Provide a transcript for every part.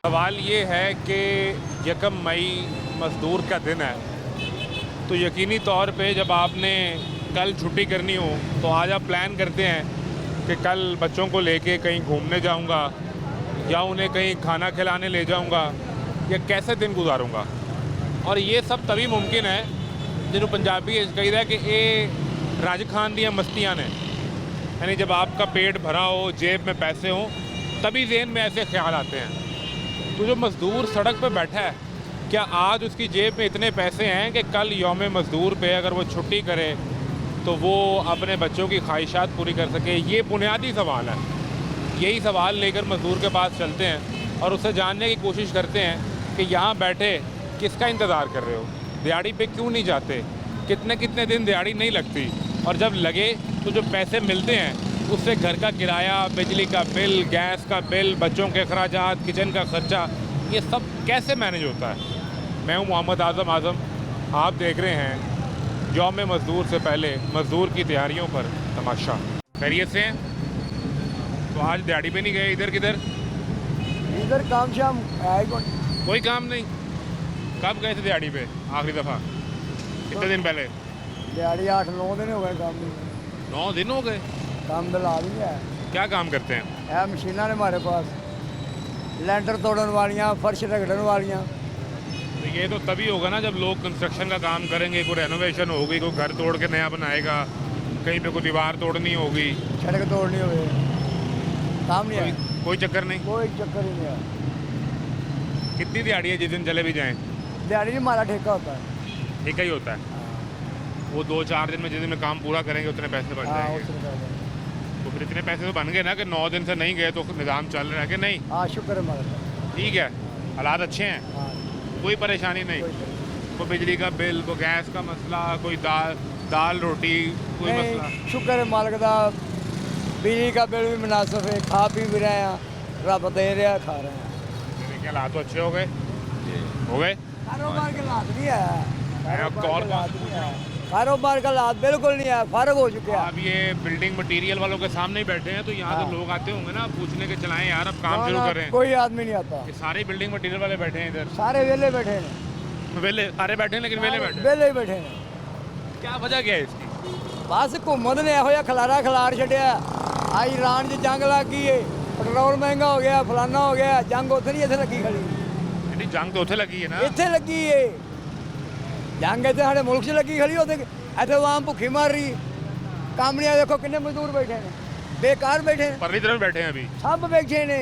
सवाल ये है कि 1 मई मज़दूर का दिन है, तो यकीनी तौर पे जब आपने कल छुट्टी करनी हो तो आज आप प्लान करते हैं कि कल बच्चों को लेके कहीं घूमने जाऊंगा या उन्हें कहीं खाना खिलाने ले जाऊंगा या कैसे दिन गुजारूंगा। और ये सब तभी मुमकिन है जिन्होंने पंजाबी कही है कि ये राज खान दियाँ मस्तियाँ ने, यानी जब आपका पेट भरा हो, जेब में पैसे हों, तभी ज़हन में ऐसे ख्याल आते हैं। तो जो मज़दूर सड़क पर बैठा है, क्या आज उसकी जेब में इतने पैसे हैं कि कल यौम मज़दूर पे अगर वो छुट्टी करे तो वो अपने बच्चों की ख्वाहिशात पूरी कर सके? ये बुनियादी सवाल है। यही सवाल लेकर मज़दूर के पास चलते हैं और उससे जानने की कोशिश करते हैं कि यहाँ बैठे किसका इंतज़ार कर रहे हो, दिहाड़ी पे क्यों नहीं जाते, कितने कितने दिन दिहाड़ी नहीं लगती, और जब लगे तो जो पैसे मिलते हैं उससे घर का किराया, बिजली का बिल, गैस का बिल, बच्चों के अखराजात, किचन का खर्चा, ये सब कैसे मैनेज होता है। मैं हूँ मोहम्मद आज़म। आप देख रहे हैं यौम मज़दूर से पहले मज़दूर की तैयारियों पर तमाशा। खैरियत से हैं? तो आज दिहाड़ी पे नहीं गए? इधर किधर? इधर काम शाम है कोई काम नहीं। कब गए थे दिहाड़ी पे आखिरी दफ़ा? कितने दिन पहले? दिहाड़ी 8-9 दिन हो गए काम नहीं। 9 दिन हो गए? काम तो ला भी है। क्या काम करते हैं? यह मशीना ने हमारे पास, लेंटर तोड़न वालियाँ, फर्श रगड़न वालियाँ। तो ये तो तभी होगा ना जब लोग कंस्ट्रक्शन का काम करेंगे, कोई रेनोवेशन होगी, कोई घर तोड़ के नया बनाएगा, कहीं पे कोई दीवार तोड़नी होगी, सड़क तोड़नी होगी, काम नहीं है। कोई चक्कर नहीं। कोई चक्कर ही नहीं है। कितनी दिहाड़ी है जिस दिन चले भी जाएं? दिहाड़ी नहीं, हमारा ठेका होता है। ठेका ही होता है। वो 2-4 दिन में जिस दिन में काम पूरा करेंगे उतने पैसे बच जाएंगे। तो फिर इतने पैसे तो बन गए ना कि 9 दिन से नहीं गए तो निज़ाम चल रहा है कि नहीं? हाँ, शुक्र है हमारा। ठीक है, हालात अच्छे हैं, कोई परेशानी नहीं। कोई बिजली का बिल, कोई गैस का मसला, कोई दाल रोटी, कोई मसला? शुक्र है मालिक का, बिजली का बिल भी मुनासिब है, खा पी भी रहे हैं, रब दे रहा है, खा रहे हैं। क्या हालात तो अच्छे हो गए? हो गए? कारोबार के हालात नहीं है। और कारोबार का हालात बिल्कुल नहीं है, फारग हो चुके हैं। आप ये बिल्डिंग मटेरियल वालों के सामने ही बैठे हैं, तो यहाँ तो लोग आते होंगे ना पूछने के, चलाएं यार अब काम शुरू करें। कोई आदमी नहीं आता। ये सारे बिल्डिंग मटेरियल वाले बैठे हैं इधर? सारे वेले बैठे हैं। वेले सारे बैठे हैं, लेकिन वेले बैठे हैं। वेले बैठे हैं। क्या वजह क्या है इसकी? बस हुकूमत ने ਇਹੋ ਜਿਹਾ खलार छड़िया। आज ईरान की जंग लग गई है, पेट्रोल महंगा हो गया, फलाना हो गया, जंग उथे नहीं इत्थे लगी खड़ी। जंग तो उथे लगी है ना? इत्थे लगी है जंग, इत्थे साडे मुल्क 'च लगी खड़ी, उथे इत्थे आवाम भुखी मर रही। कामड़ियां देखो कितने मजदूर बैठे हैं, बेकार बैठे हैं। परली तरफ बैठे हैं अभी सब बैठे ने,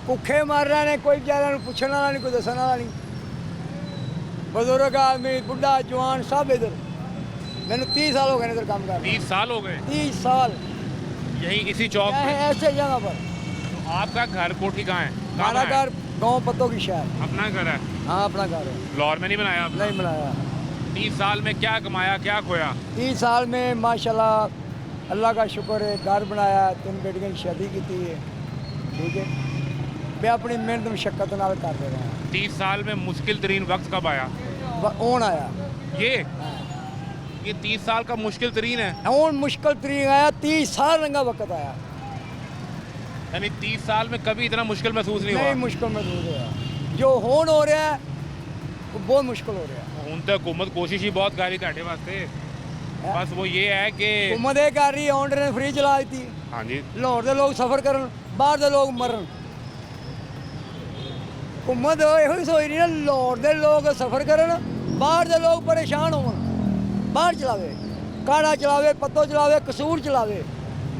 भुखे मर रहे ने, कोई बेचारा पूछने वाला नहीं, कोई दसने वाला नहीं। बुजुर्ग आदमी, बुढ़ा जवान सब इधर। मैंने 30 साल हो गए इधर काम कर रहे। 30 साल हो गए? 30 साल यही इसी चौक है, में? ऐसे जगह पर। तो आपका घर कोठी कहाँ है? हमारा घर गाँव पत्तों की शहर। अपना घर है? हाँ, अपना घर है। लाहौर में नहीं बनाया आपने? नहीं बनाया। 30 साल में क्या कमाया, क्या खोया? 30 साल में माशाल्लाह अल्लाह का शुक्र है, घर बनाया, 3 बेटियां की शादी की थी। ठीक है, मैं अपनी मेहनत मुशक्कत नाल कर रहे हैं। 30 साल में मुश्किल तरीन वक्त कब आया? ओन आया ये 30 साल का मुश्किल तरीन है। ओन मुश्किल तरीन आया, 30 साल रंगा वक्त आया। यानी 30 साल में कभी इतना मुश्किल महसूस नहीं हुआ? नहीं मुश्किल महसूस हुआ। जो होन हो रहा है वो बहुत मुश्किल हो रहा है। ਹੁਣ ਤਾਂ हुकूमत कोशिश ही बहुत कर रही ਤੁਹਾਡੇ वास्ते, बस वो ये है कि हुकूमत ये कर रही है, ऑनर ने फ्री चला दी। हाँ जी, लाहौर के लोग सफर करन, बाहर के लोग मरन। हुकूमत यो ही सोच रही है लाहौर के लोग सफर करन, बाहर के लोग परेशान होवन। बाहर चलावे, काड़ा चलावे, पत्तो चलावे, कसूर चलावे,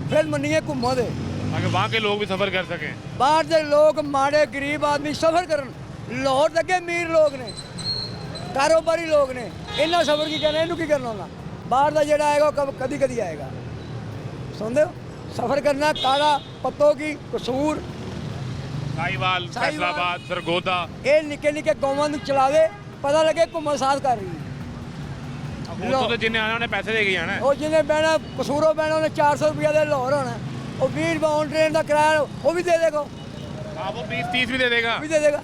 फिर मनिए हुकूमत है ताकि वहाँ के लोग भी सफ़र कर सकें। बाहर के लोग माड़े गरीब आदमी सफर करन। लाहौर तक अमीर लोग ने, कारोबारी लोग ने, इन्ना सफर की करना, इनू की करना होना। बाहर का जोड़ा आएगा कब कदी कदी आएगा। सुनते हो, सफर करना, काड़ा पत्तों की, कसूर, साहिवाल, फैसलाबाद, सरगोदा, ये निके निके गाँव चलावे, पता लगे हुकूमत साथ कर रही है। तो जिन्हें आना उन्हें पैसे दे के जाना है। और जिन्हें बहना कसूरों बहना उन्हें 400 रुपया दे लाहौर होना, और 20 रुपये ऑन ट्रेन का किराया वो भी दे देगा। हाँ, वो 20-30 भी दे देगा। भी दे देगा।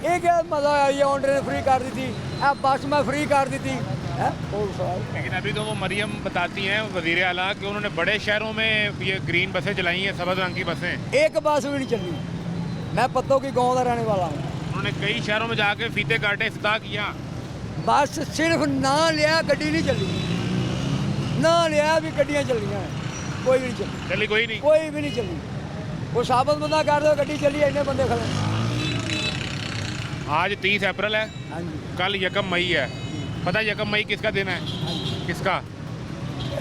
ये क्या मजा है, ये ऑन ट्रेन फ्री कर दी थी, अब बस में फ्री कर दी थी। लेकिन अभी तो वो मरियम बताती हैं वज़ीर आला कि उन्होंने बड़े शहरों में ये ग्रीन बसें चलाई हैं, सब्ज़ रंग की बसें। एक बस भी नहीं चली। मैं पत्तों की गाँव का रहने वाला हूँ। उन्होंने कई शहरों में जाके फीते काटे, इफ्ताह किया। बस सिर्फ ना लिया गड्डी नहीं चली, ना लिया भी गड्डियाँ चलियाँ, कोई भी नहीं चली, चली कोई नहीं। कोई भी नहीं चली। वो साबित बंदा कर दो गड्डी चली, इन्ने बंदे खड़े। आज 30 अप्रैल है, हाँ जी, कल 1 मई है। पता है 1 मई किसका दिन है? किसका?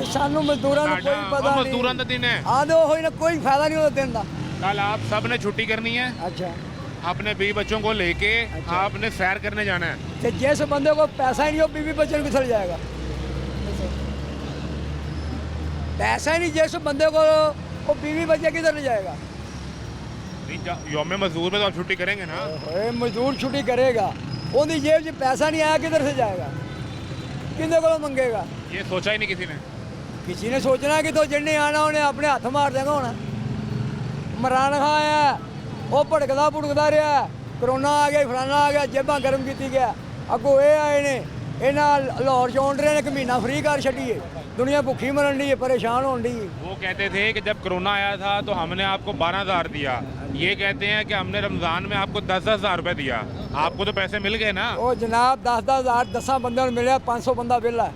सानू मजदूरों को कोई पता नहीं। मजदूरों का दिन है। आदो होई ना, कोई फायदा नहीं होता दिन का। कल आप सब ने छुट्टी करनी है, अच्छा, अपने बीवी बच्चों को लेके अच्छा। आपने सैर करने जाना है। तो जिस बंदे को पैसा ही नहीं हो, बीवी बच्चों को चल जाएगा। पैसा ही नहीं जिस बंदे को, वो बीवी बच्चे किधर ले जाएगा? यौम मजदूर में तो आप छुट्टी करेंगे ना। ओए, मजदूर छुट्टी करेगा, उनकी जेब से पैसा नहीं आया, किधर से जाएगा? किंदे को मंगेगा? ये सोचा ही नहीं किसी ने। किसी ने सोचना कि तो जिन्हें आना उन्हें अपने हथ मार देगा होना। इमरान खान आया, वो भड़कदा भुड़कदा रहा, करोना आ गया, फलाना आ गया, जेबां गर्म की गया। अगों ये आए ने, इन्हें लाहौर चौंड रहे ने कि महीना फ्री कर छड़िए, दुनिया भुखी मरन डी है, परेशान होन डी है। वो कहते थे कि जब कोरोना आया था तो हमने आपको 12,000 दिया, ये कहते हैं कि हमने रमज़ान में आपको 10,000 रुपये दिया। आपको तो पैसे मिल गए ना। वो जनाब 10,000 10 बंदे मिले, 500 बंदा बिल है।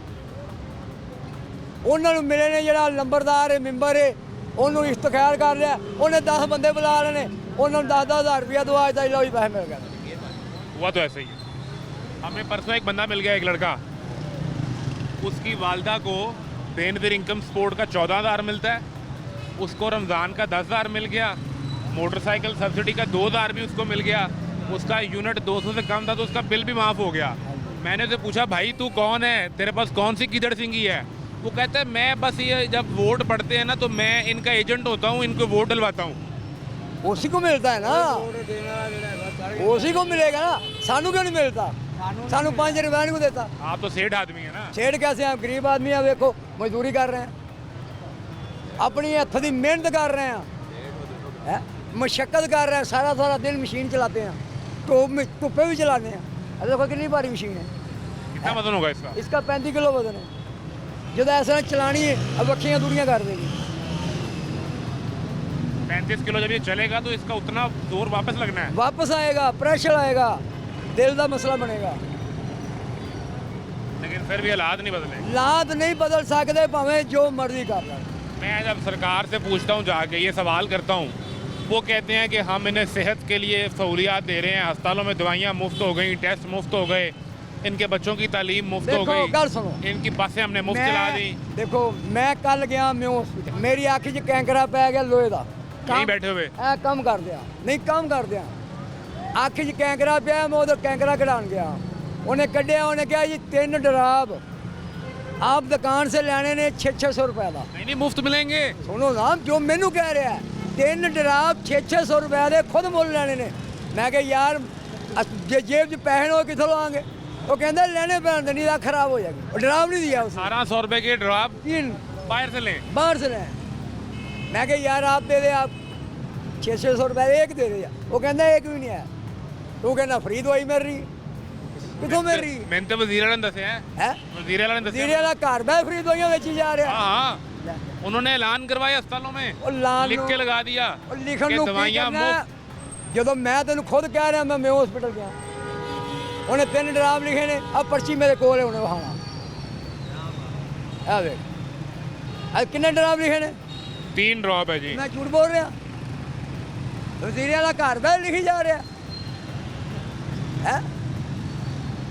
उन्होंने मिले ने जरा नंबरदार है, मैंबर है, उन्होंने इख्तियार कर लिया, उन्हें 10 बंदे बुला लेने, उन्होंने 10,000 रुपया दो, आज तक पैसे मिल गए। हुआ तो ऐसे ही है। हमें परसों एक बंदा मिल गया, एक लड़का, उसकी वालदा को बेनज़ीर इनकम सपोर्ट का 14,000 मिलता है, उसको रमज़ान का 10,000 मिल गया, मोटरसाइकिल सब्सिडी का 2,000 भी उसको मिल गया, उसका यूनिट 200 से कम था तो उसका बिल भी माफ़ हो गया। मैंने उसे पूछा, भाई तू कौन है, तेरे पास कौन सी कीदड़ सिंगी है? वो कहता है मैं बस ये जब वोट पड़ते हैं ना तो मैं इनका एजेंट होता हूँ, इनको वोट डलवाता हूँ। उसी को मिलता है ना, उसी को मिलेगा ना, सानू क्यों नहीं मिलता? सानू 5 रुपया नहीं को देता। आप तो सेठ आदमी है ना। सेठ कैसे हैं? गरीब आदमी है, देखो मजदूरी कर रहे हैं, अपनी हथ की मेहनत कर रहे हैं, मशक्कत कर रहे हैं, सारा सारा दिन मशीन चलाते हैं, धुप्पे भी चलाते हैं। अब देखो कितनी भारी मशीन है, कितना वजन होगा इसका? इसका 35 किलो वजन है। जो ऐसा चलानी है, अब अखियाँ दूरियाँ कर देगी। 35 किलो जब ये चलेगा तो इसका उतना जोर वापस लगना है। वापस आएगा, प्रेशर आएगा, दिल का मसला बनेगा। लेकिन फिर भी हालात नहीं बदले। हालात नहीं बदल सकते, भावें जो मर्जी कर लें। मैं जब सरकार से पूछता हूँ जाके, ये सवाल करता हूँ, वो कहते हैं कि हम इन्हें सेहत के लिए सहूलियात दे रहे हैं, अस्पतालों में दवाइयाँ मुफ्त हो गई, टेस्ट मुफ्त हो गए, इनके बच्चों की तालीम मुफ्त हो गई, गल सुनो, इनकी बसें हमने मुफ्त चला दी। देखो मैं कल गया म्यू हॉस्पिटल, मेरी आँख च कैंकरा पै गया लोहे का, कहीं बैठे हुए ऐ कम कर दिया, नहीं कम कर दिया, अख च कैंकरा पिया, मैं उधर कैंकरा कढ़ान गया, उन्हें कढ़िया, उन्हें कहा जी 3 डराब आप दुकान से लेने ने 600 रुपए का। नहीं मुफ्त मिलेंगे। सुनो ना, जो मैनू कह रहा है 3 डराब 600 रुपए के खुद मुल लेने ने। मैं कहा यार जे जेब च पैसे हो कितों लाएंगे? वो कहता लेने पैन, नहीं खराब हो जाएगी। डराब नहीं दिया उसने। 1800 रुपए के ड्राप 3 बाहर से लें। बाहर से लें। मैं कहा यार आप दे दे, आप 600 रुपए एक दे दे। वो कहता एक भी नहीं है। तू कहना फ्री दवाई मिल रही, कितों मिल रही? मैंने तो वजीर वाले ने दसे हैं, वजीर वाले ने दसे। वजीर वाला घर बैठ फ्री दवाइयां बेची जा रहा है। हाँ, उन्होंने ऐलान करवाया अस्पतालों में, लिख के लगा दिया लिखन कि दवाइयां मुफ्त। जो मैं तेन खुद कह रहा, मैं हॉस्पिटल गया, उन्हें 3 ड्राम लिखे ने, अब पर्ची मेरे कोल है, उन्हें वहां कितने ड्राम लिखे ने? 3 ड्रॉप है जी। मैं झूठ बोल रहा? वजीर वाला घर बैठ लिखी जा रहा है।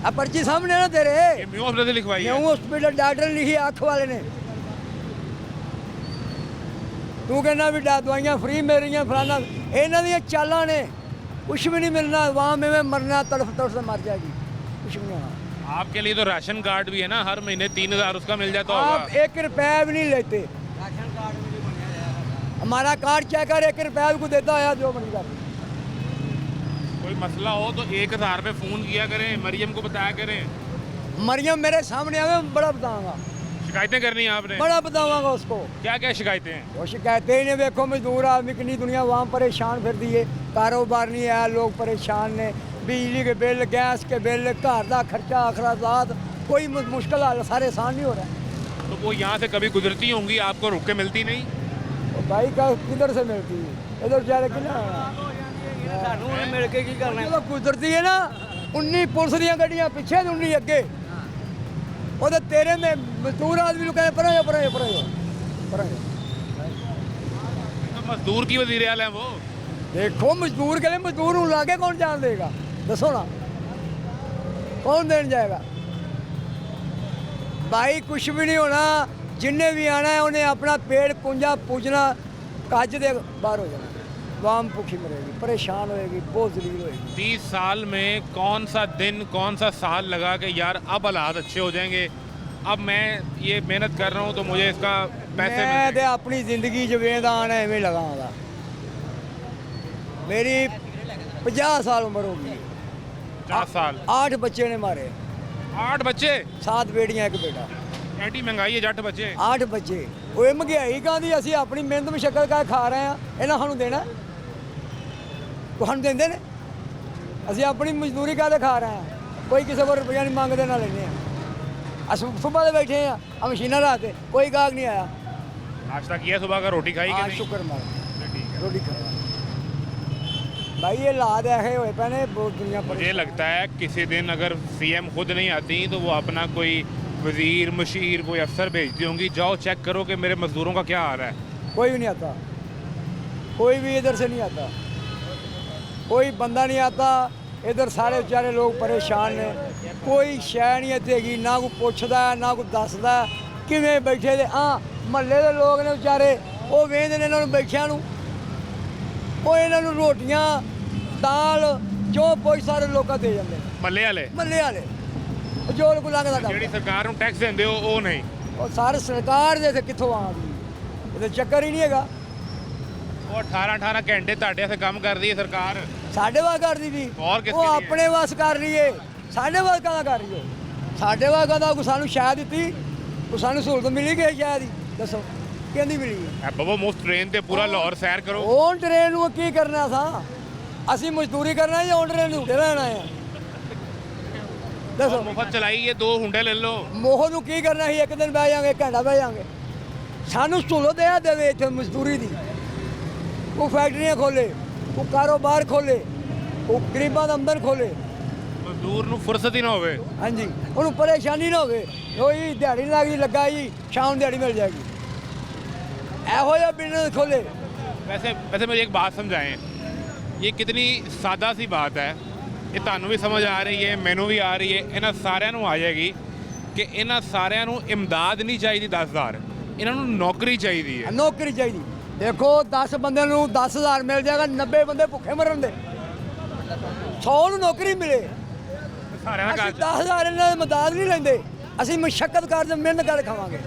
अब पर्ची सामने ना तेरे, म्यू हॉस्पिटल से लिखवाई है। म्यू हॉस्पिटल डॉक्टर ने लिखी, आँख वाले ने। तू कहना भी दवाइयाँ फ्री मिल रही, फलाना, इन्हों दी चालां ने, कुछ भी नहीं मिलना, वहाँ में मरना, तड़फ तड़फ से मर जाएगी, कुछ भी नहीं होना। आपके लिए तो राशन कार्ड भी है ना, हर महीने 3000 उसका मिल जाता आप होगा। 1 रुपया भी नहीं लेते। राशन कार्ड भी नहीं बनेगा, हमारा कार्ड चेक कर, 1 रुपया भी को देता है, जो मर्जी कर। कोई मसला हो तो 1000 पे फ़ोन किया करें, मरियम को बताया करें। मरियम मेरे सामने आवे, बड़ा बताऊंगा। शिकायतें करनी है आपने? बड़ा बताऊंगा उसको। क्या क्या शिकायतें हैं? वो शिकायतें ही नहीं, देखो मजदूर आदमी कितनी दुनिया वहाँ परेशान फिर दी है, कारोबार नहीं है, लोग परेशान ने, बिजली के बिल, गैस के बिल, घर का खर्चा, अखराजात, कोई मुश्किल हाल सारे आसान नहीं हो रहा है। तो वो यहाँ से कभी गुजरती होंगी, आपको रुक के मिलती नहीं? तो भाई का किधर से मिलती है? इधर जा रहे कि ना ਸਾਨੂੰ ਉਹਨੇ ਮਿਲ ਕੇ ਕੀ ਕਰਨਾ ਜਦੋਂ ਗੁਜ਼ਰਦੀ ਹੈ ਨਾ 19 ਪੁਲਿਸ ਦੀਆਂ ਗੱਡੀਆਂ ਪਿੱਛੇ ਤੇ 19 ਅੱਗੇ ਉਹਦੇ ਤੇਰੇ ਮੇ ਮਜ਼ਦੂਰ ਆਦਮੀ ਨੂੰ ਕਹਿੰਦੇ ਪਰਾਂ ਜਾ तो मजदूर की वजीर आला है वो। ਦੇਖੋ ਮਜ਼ਦੂਰ ਕਹਿੰਦੇ ਮਜ਼ਦੂਰ ਨੂੰ ਲਾਗੇ ਕੌਣ ਜਾਣ ਦੇਗਾ ਦੱਸੋ ਨਾ ਕੌਣ ਦੇਣ ਜਾਏਗਾ ਭਾਈ ਕੁਛ ਵੀ ਨਹੀਂ ਹੋਣਾ ਜਿੰਨੇ ਵੀ ਆਣਾ ਹੈ ਉਹਨੇ ਆਪਣਾ ਪੇੜ ਕੁੰਜਾ ਪੂਜਣਾ ਕੱਜ ਦੇ ਬਾਹਰ ਹੋ ਜਾਣਾ वाम भूखी मरेगी परेशान होएगी बहुत जलील होएगी 30 साल में कौन सा दिन कौन सा साल लगा कि यार अब हालात अच्छे हो जाएंगे, अब मैं ये मेहनत कर रहा हूँ तो मुझे इसका पैसे मिल मैं जाएंगे। तो अपनी जिंदगी च वेंदा आना एवें लगा दा मेरी 50 साल उम्र हो गई 50 साल 8 बच्चे ने मारे 8 बच्चे 7 बेटियां एक बेटा ਐਡੀ ਮਹਿੰਗਾਈ ਹੈ ਜੱਟ ਬੱਚੇ 8 ਬੱਚੇ ਓਏ ਮਹਿੰਗਾਈ ਕਾਹਦੀ ਅਸੀਂ ਆਪਣੀ ਮਿਹਨਤ ਮੁਸ਼ੱਕਲ ਕਰ ਖਾ ਰਹੇ ਆ ਇਹਨਾਂ ਸਾਨੂੰ ਦੇਣਾ ਤੁਹਾਨੂੰ ਦਿੰਦੇ ਨੇ ਅਸੀਂ ਆਪਣੀ ਮਜ਼ਦੂਰੀ ਕਾਹਦੇ ਖਾ ਰਹੇ ਆ ਕੋਈ ਕਿਸੇ ਕੋਲ ਰੁਪਈਆ ਨਹੀਂ ਮੰਗਦੇ ਨਾ ਲੈਂਦੇ ਆ ਅਸੀਂ ਸੁਬਹ ਦੇ ਬੈਠੇ ਆ ਮਸ਼ੀਨਾਂ ਲਾ ਕੇ ਕੋਈ ਗਾਹਕ ਨਹੀਂ ਆਇਆ नाश्ता किया सुबह का, रोटी खाई कि ਆ नहीं? ਸ਼ੁਕਰ ਮਾਰ ठीक है। ਰੋਟੀ ਖਾ ਭਾਈ ਇਹ ਲਾਦ ਐਸੇ ਹੋਏ ਪਏ ਨੇ ਬਹੁਤ ਦੁਨੀਆ ਪਰ मुझे लगता है किसी दिन अगर सीएम खुद नहीं आती तो वो अपना कोई वजीर मशीर कोई अफसर भेजती होंगी, जाओ चेक करो कि मेरे मजदूरों का क्या हाल है। कोई भी नहीं आता कोई भी इधर से नहीं आता कोई बंदा नहीं आता इधर सारे बेचारे लोग परेशान ने कोई शै नहीं इत्थे हैगी ना कोई पुछदा ना कोई दसदा किवें बैठे दे हाँ महल्ले दे लोग ने बेचारे वो वेंदे ने इन्हां नूं बैठिਆਂ ਨੂੰ ਉਹ ਇਹਨਾਂ ਨੂੰ ਰੋਟੀਆਂ ਦਾਲ ਜੋ ਕੋਈ ਸਾਰੇ ਲੋਕਾਂ ਦੇ ਜਾਂਦੇ ਮੱਲੇ ਵਾਲੇ ਮੱਲੇ ਵਾਲੇ ਉਹ ਜੋ ਕੋ ਲੱਗਦਾ ਜਿਹੜੀ ਸਰਕਾਰ ਨੂੰ ਟੈਕਸ ਦਿੰਦੇ ਹੋ ਉਹ ਨਹੀਂ। ਉਹ ਸਾਰੇ ਸਰਕਾਰ ਦੇ ਇੱਥੇ ਕਿੱਥੋਂ ਆਉਂਦੀ ਇਹਦੇ ਚੱਕਰ ਹੀ ਨਹੀਂ ਹੈਗਾ ਉਹ 18 ਘੰਟੇ ਤੁਹਾਡੇ ਵਾਸਤੇ ਕੰਮ ਕਰਦੀ ਹੈ ਸਰਕਾਰ। ਸਾਡੇ ਵਾਸ ਕਰਦੀ ਵੀ ਹੋਰ ਕਿਸ ਉਹ ਦੀ ਹੈ? ਆਪਣੇ ਵਾਸ ਕਰ ਰਹੀ ਏ ਸਾਡੇ ਵਾਸ ਕਾਹਦਾ ਕਰ ਰਹੀ ਓ ਸਾਡੇ ਵਾਸ ਕਾਹਦਾ ਕੋਈ ਸਾਨੂੰ ਸ਼ਾਇਦ ਦਿੱਤੀ ਕੋਈ ਸਾਨੂੰ ਸਹੂਲਤ ਮਿਲੀ ਕਿ ਸ਼ਾਇਦ ਹੀ ਦੱਸੋ ਕਹਿੰਦੀ ਮਿਲੀ ਹੈ ਇਹ ਬੱਬੋ ਮੁਫਤ ਟ੍ਰੇਨ ਤੇ ਪੂਰਾ ਲਾਹੌਰ ਸੈਰ ਕਰੋ। ਔਨ ਟ੍ਰੇਨ ਨੂੰ ਕੀ ਕਰਨਾ ਸਾਂ ਅਸੀਂ ਮਜ਼ਦੂਰੀ ਕਰਨਾ ਜਾਂ ਔਨ ਟ੍ਰੇਨ ਨੂੰ ਉੱਤੇ ਰਹਿਣਾ ਆ ਦੱਸੋ ਮੁਫਤ ਚਲਾਈ ਇਹ 2 ਹੁੰਡੇ ਲੈ ਲਓ। ਮੋਹ ਨੂੰ ਕੀ ਕਰਨਾ ਸੀ ਇੱਕ ਦਿਨ ਬਹਿ ਜਾਾਂਗੇ ਘੰਟਾ ਬਹਿ ਜਾਾਂਗੇ ਸਾਨੂੰ ਸਹੂਲਤ ਇਹ ਦੇਵੇ ਇੱਥੇ ਮਜ਼ਦੂਰੀ ਦੀ ਉਹ ਫੈਕਟਰੀਆਂ ਖੋਲੇ ਉਹ ਕਾਰੋਬਾਰ ਖੋਲੇ ਉਹ ਗਰੀਬਾਂ ਦਾ ਆਮਦਨ ਖੋਲੇ ਮਜ਼ਦੂਰ ਨੂੰ ਫੁਰਸਤ ਹੀ ਨਾ ਹੋਵੇ। ਹਾਂਜੀ ਉਹਨੂੰ ਪਰੇਸ਼ਾਨੀ ਨਾ ਹੋਵੇ ਕੋਈ ਦਿਹਾੜੀ ਨਹੀਂ ਲੱਗਦੀ ਲੱਗਾ ਜੀ ਸ਼ਾਮ ਨੂੰ ਦਿਹਾੜੀ ਮਿਲ ਜਾਏਗੀ ਇਹੋ ਜਿਹਾ ਬਿਜ਼ਨਸ ਖੋਲੇ वैसे मुझे एक बात समझाएं, ये कितनी सादा सी बात है, ये ਤੁਹਾਨੂੰ ਵੀ ਸਮਝ ਆ ਰਹੀ ਹੈ ਮੈਨੂੰ ਵੀ ਆ ਰਹੀ ਹੈ ਇਹਨਾਂ ਸਾਰਿਆਂ ਨੂੰ ਆ ਜਾਏਗੀ ਕਿ ਇਹਨਾਂ ਸਾਰਿਆਂ ਨੂੰ ਇਮਦਾਦ ਨਹੀਂ ਚਾਹੀਦੀ 10,000 ਇਹਨਾਂ ਨੂੰ ਨੌਕਰੀ ਚਾਹੀਦੀ ਹੈ। ਨੌਕਰੀ ਚਾਹੀਦੀ ਦੇਖੋ 10 ਬੰਦਿਆਂ ਨੂੰ 10,000 ਮਿਲ ਜਾਏਗਾ 90 ਬੰਦੇ ਭੁੱਖੇ ਮਰਨ ਦੇ 100 ਨੂੰ ਨੌਕਰੀ ਮਿਲੇ ਸਾਰਿਆਂ ਦਾ ਅਸੀਂ 10,000 ਇਹਨਾਂ ਦੀ ਮਦਦ ਨਹੀਂ ਲੈਂਦੇ ਅਸੀਂ ਮੁਸ਼ੱਕਤ ਕਰਦੇ ਮਿਹਨਤ ਕਰਕੇ ਖਾਵਾਂਗੇ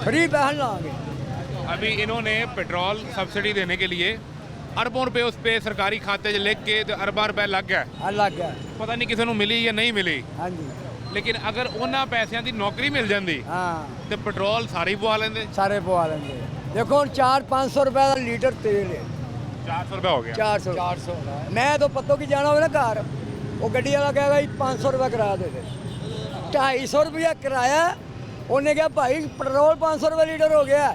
ਫਰੀ ਪੈਸੇ ਲਾਵਾਂਗੇ। अभी इन्होंने पेट्रोल सब्सिडी देने के लिए अरबों रुपए उस पे सरकारी खाते 'ਚ लिख के तो अरबा रुपए ਲੱਗ ਗਿਆ ਆ ਲੱਗ ਗਿਆ ਪਤਾ ਨਹੀਂ ਕਿਸੇ ਨੂੰ ਮਿਲੀ ਜਾਂ ਨਹੀਂ ਮਿਲੀ, ਹਾਂਜੀ ਲੇਕਿਨ ਅਗਰ ਉਹਨਾਂ ਪੈਸਿਆਂ ਦੀ ਨੌਕਰੀ ਮਿਲ ਜਾਂਦੀ ਹਾਂ ਤੇ ਪੈਟਰੋਲ ਸਾਰੇ ਹੀ ਪਵਾ ਲੈਂਦੇ। ਸਾਰੇ ਪਵਾ ਲੈਂਦੇ ਦੇਖੋ ਹੁਣ 400-500 ਰੁਪਏ ਦਾ ਲੀਟਰ ਤੇਲ ਹੈ 400 ਰੁਪਏ ਹੋ ਗਿਆ 400 ਮੈਂ ਤਾਂ ਪੱਤੋਂ ਕੀ ਜਾਣਾ ਹੋਵੇ ਨਾ ਘਰ ਉਹ ਗੱਡੀ ਵਾਲਾ ਕਹੇਗਾ ਜੀ 500 ਰੁਪਏ ਕਿਰਾਇਆ ਦੇ ਦੇ 250 ਰੁਪਏ ਕਿਰਾਇਆ ਉਹਨੇ ਕਿਹਾ ਭਾਈ ਪੈਟਰੋਲ 500 ਰੁਪਏ ਲੀਟਰ ਹੋ ਗਿਆ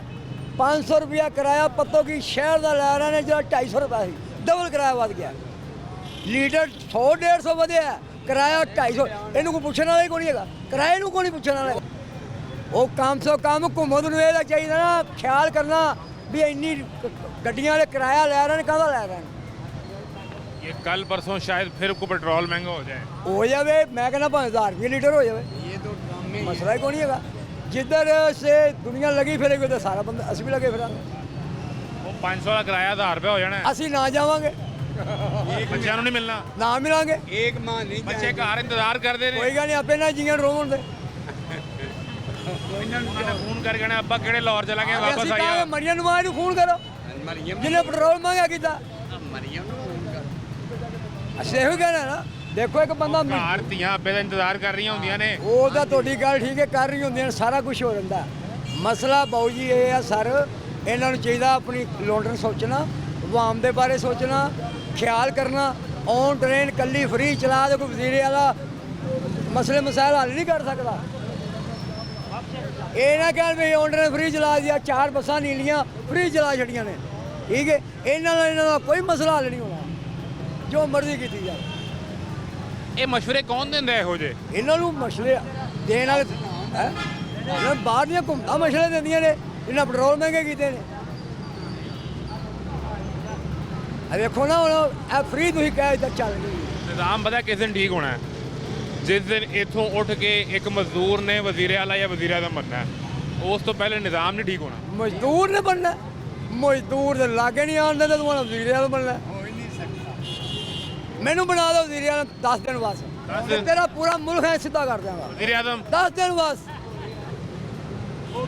500 ਰੁਪਇਆ ਕਿਰਾਇਆ ਪੱਤੋਂ ਕੀ ਸ਼ਹਿਰ ਦਾ ਲੈ ਰਹੇ ਨੇ ਜਿਹੜਾ 250 ਰੁਪਏ ਸੀ ਡਬਲ ਕਿਰਾਇਆ ਵੱਧ ਗਿਆ ਲੀਟਰ 100-150 ਵਧਿਆ ਕਿਰਾਇਆ 250 ਇਹਨੂੰ ਕੋਈ ਪੁੱਛਣ ਵਾਲਾ ਹੀ ਕੋਈ ਨਹੀਂ ਹੈਗਾ ਕਿਰਾਏ ਨੂੰ ਕੋਈ ਨਹੀਂ ਪੁੱਛਣ ਵਾਲਾ ਉਹ ਕੰਮ ਸੋ ਕੰਮ ਘੁੰਮਦ ਨੂੰ ਇਹਦਾ ਚਾਹੀਦਾ ਨਾ ਖਿਆਲ ਕਰਨਾ ਵੀ ਇੰਨੀ ਗੱਡੀਆਂ ਵਾਲੇ ਕਿਰਾਇਆ ਲੈ ਰਹੇ ਨੇ ਕਾਹਦਾ ਲੈ ਰਹੇ ਨੇ ये कल परसों शायद फिर को पेट्रोल महंगा हो जाए। ਹੋ ਜਾਵੇ ਮੈਂ ਕਹਿੰਦਾ 5000 ਰੁਪਏ ਲੀਟਰ ਹੋ ਜਾਵੇ ਇਹ ਤਾਂ ਮਸਲਾ ਹੀ ਕੋਈ ਨਹੀਂ ਹੈਗਾ जिधर से दुनिया लगी फिरेगी तो सारा बंदा ਅਸੀਂ ਵੀ ਲੱਗੇ ਫਿਰਾਂਗੇ ਉਹ 500 ਦਾ ਕਿਰਾਇਆ 1000 ਰੁਪਏ ਹੋ ਜਾਣਾ ਹੈ। ਅਸੀਂ ਨਾ ਜਾਵਾਂਗੇ ਬੱਚਿਆਂ ਨੂੰ ਨਹੀਂ ਮਿਲਣਾ, ਨਾ ਮਿਲਾਂਗੇ ਇੱਕ ਮਾਂ ਨਹੀਂ ਬੱਚੇ ਘਰ ਇੰਤਜ਼ਾਰ ਕਰਦੇ ਨੇ। ਕੋਈ ਗੱਲ ਨਹੀਂ ਆਪੇ ਨਾ ਜੀਆਂ ਰੋਣ ਦੇ ਇਹਨਾਂ ਨੂੰ ਫੋਨ ਕਰ ਕਹਿਣਾ ਅੱਬਾ ਕਿਹੜੇ ਲਾਹੌਰ ਚਲਾ ਗਿਆ ਵਾਪਸ ਅਸੀਂ ਆਇਆ। ਕਹਾਂਗੇ ਮਰੀਮ ਨਵਾਜ਼ ਨੂੰ ਫੋਨ ਕਰੋ ਮਰੀਮ ਜਿਹਨੇ ਪੈਟਰੋਲ ਮੰਗਿਆ ਕੀਤਾ ਮਰੀਮ ਨੂੰ ਫੋਨ ਕਰ ਅਸੀਂ ਇਹੋ ਕਹਿਣਾ ਨਾ ਦੇਖੋ ਇੱਕ ਬੰਦਾ ਘਰ ਧੀਆਂ ਅੱਬੇ ਦਾ ਇੰਤਜ਼ਾਰ ਕਰ ਰਹੀਆਂ ਹੁੰਦੀਆਂ ਨੇ। ਉਹ ਤਾਂ ਤੁਹਾਡੀ ਗੱਲ ਠੀਕ ਹੈ ਕਰ ਰਹੀ ਹੁੰਦੀਆਂ ਨੇ ਸਾਰਾ ਕੁਝ ਹੋ ਜਾਂਦਾ ਮਸਲਾ ਬਾਊ ਜੀ ਇਹ ਆ ਸਰ ਇਹਨਾਂ ਨੂੰ ਚਾਹੀਦਾ ਆਪਣੀ ਲੋਂਡਰ ਸੋਚਣਾ ਆਵਾਮ ਦੇ ਬਾਰੇ ਸੋਚਣਾ ਖਿਆਲ ਕਰਨਾ ਔਨ ਟ੍ਰੇਨ ਕੱਲੀ ਫ੍ਰੀ ਚਲਾ ਦੇ ਕੋਈ ਵਜ਼ੀਰੇ ਵਾਲਾ ਮਸਲੇ ਮਸਾਇਲ ਹੱਲ ਨਹੀਂ ਕਰ ਸਕਦਾ ਇਹ ਨਾ ਕਹਿਣ ਵੀ ਔਨ ਟ੍ਰੇਨ ਫ੍ਰੀ ਚਲਾ ਦਿਆ 4 ਬੱਸਾਂ ਨੀਲੀਆਂ ਫ੍ਰੀ ਚਲਾ ਛੜੀਆਂ ਨੇ ਠੀਕ ਹੈ ਇਹਨਾਂ ਦਾ ਕੋਈ ਮਸਲਾ ਹੱਲ ਨਹੀਂ ਹੋਣਾ ਜੋ ਮਰਜ਼ੀ ਕੀਤੀ ਜਾਵੇ। ਇਹ ਮਸ਼ਵਰੇ ਕੌਣ ਦਿੰਦਾ ਇਹੋ ਜਿਹੇ? ਇਹਨਾਂ ਨੂੰ ਮਸਲੇ ਦੇਣ ਵਾਲੇ ਹੈ ਇਹਨਾਂ ਬਾਹਰ ਦੀਆਂ ਘੁੰਮਦਾ ਮਸਲੇ ਦਿੰਦੀਆਂ ਨੇ, ਇਹਨਾਂ ਪੈਟਰੋਲ ਮਹਿੰਗੇ ਕੀਤੇ ਨੇ। ਆ ਵੇਖੋ ਨਾ ਹੁਣ ਇਹ ਫ੍ਰੀ ਤੁਸੀਂ ਕਹਿ ਤਾਂ ਚੱਲ ਗਈ। ਨਿਜ਼ਾਮ ਪਤਾ ਕਿਸ ਦਿਨ ਠੀਕ ਹੋਣਾ ਹੈ? ਜਿਸ ਦਿਨ ਇੱਥੋਂ ਉੱਠ ਕੇ ਇੱਕ ਮਜ਼ਦੂਰ ਨੇ ਵਜ਼ੀਰ ਆਲਾ ਜਾਂ ਵਜ਼ੀਰ ਆਜ਼ਮ ਬਣਨਾ ਹੈ, ਉਸ ਤੋਂ ਪਹਿਲੇ ਨਿਜ਼ਾਮ ਨਹੀਂ ਠੀਕ ਹੋਣਾ। ਮਜ਼ਦੂਰ ਨੇ ਬਣਨਾ, ਮਜ਼ਦੂਰ ਦੇ ਲਾਗੇ ਨਹੀਂ ਆਉਣ ਦਿੰਦੇ, ਤੁਹਾਨੂੰ ਵਜ਼ੀਰ ਆਜ਼ਮ ਬਣਨਾ। ਹੋ ਹੀ ਨਹੀਂ ਸਕਦਾ। ਮੈਨੂੰ ਬਣਾ ਦਿਓ ਵਜ਼ੀਰ ਆਜ਼ਮ 10 ਦਿਨ ਬਸ, 10 ਦਿਨ? ਤੇਰਾ ਪੂਰਾ ਮੁਲਕ ਹੈ ਸਿੱਧਾ ਕਰ ਦਿਆਂਗਾ। ਵਜ਼ੀਰ ਆਜ਼ਮ 10 ਦਿਨ ਬਸ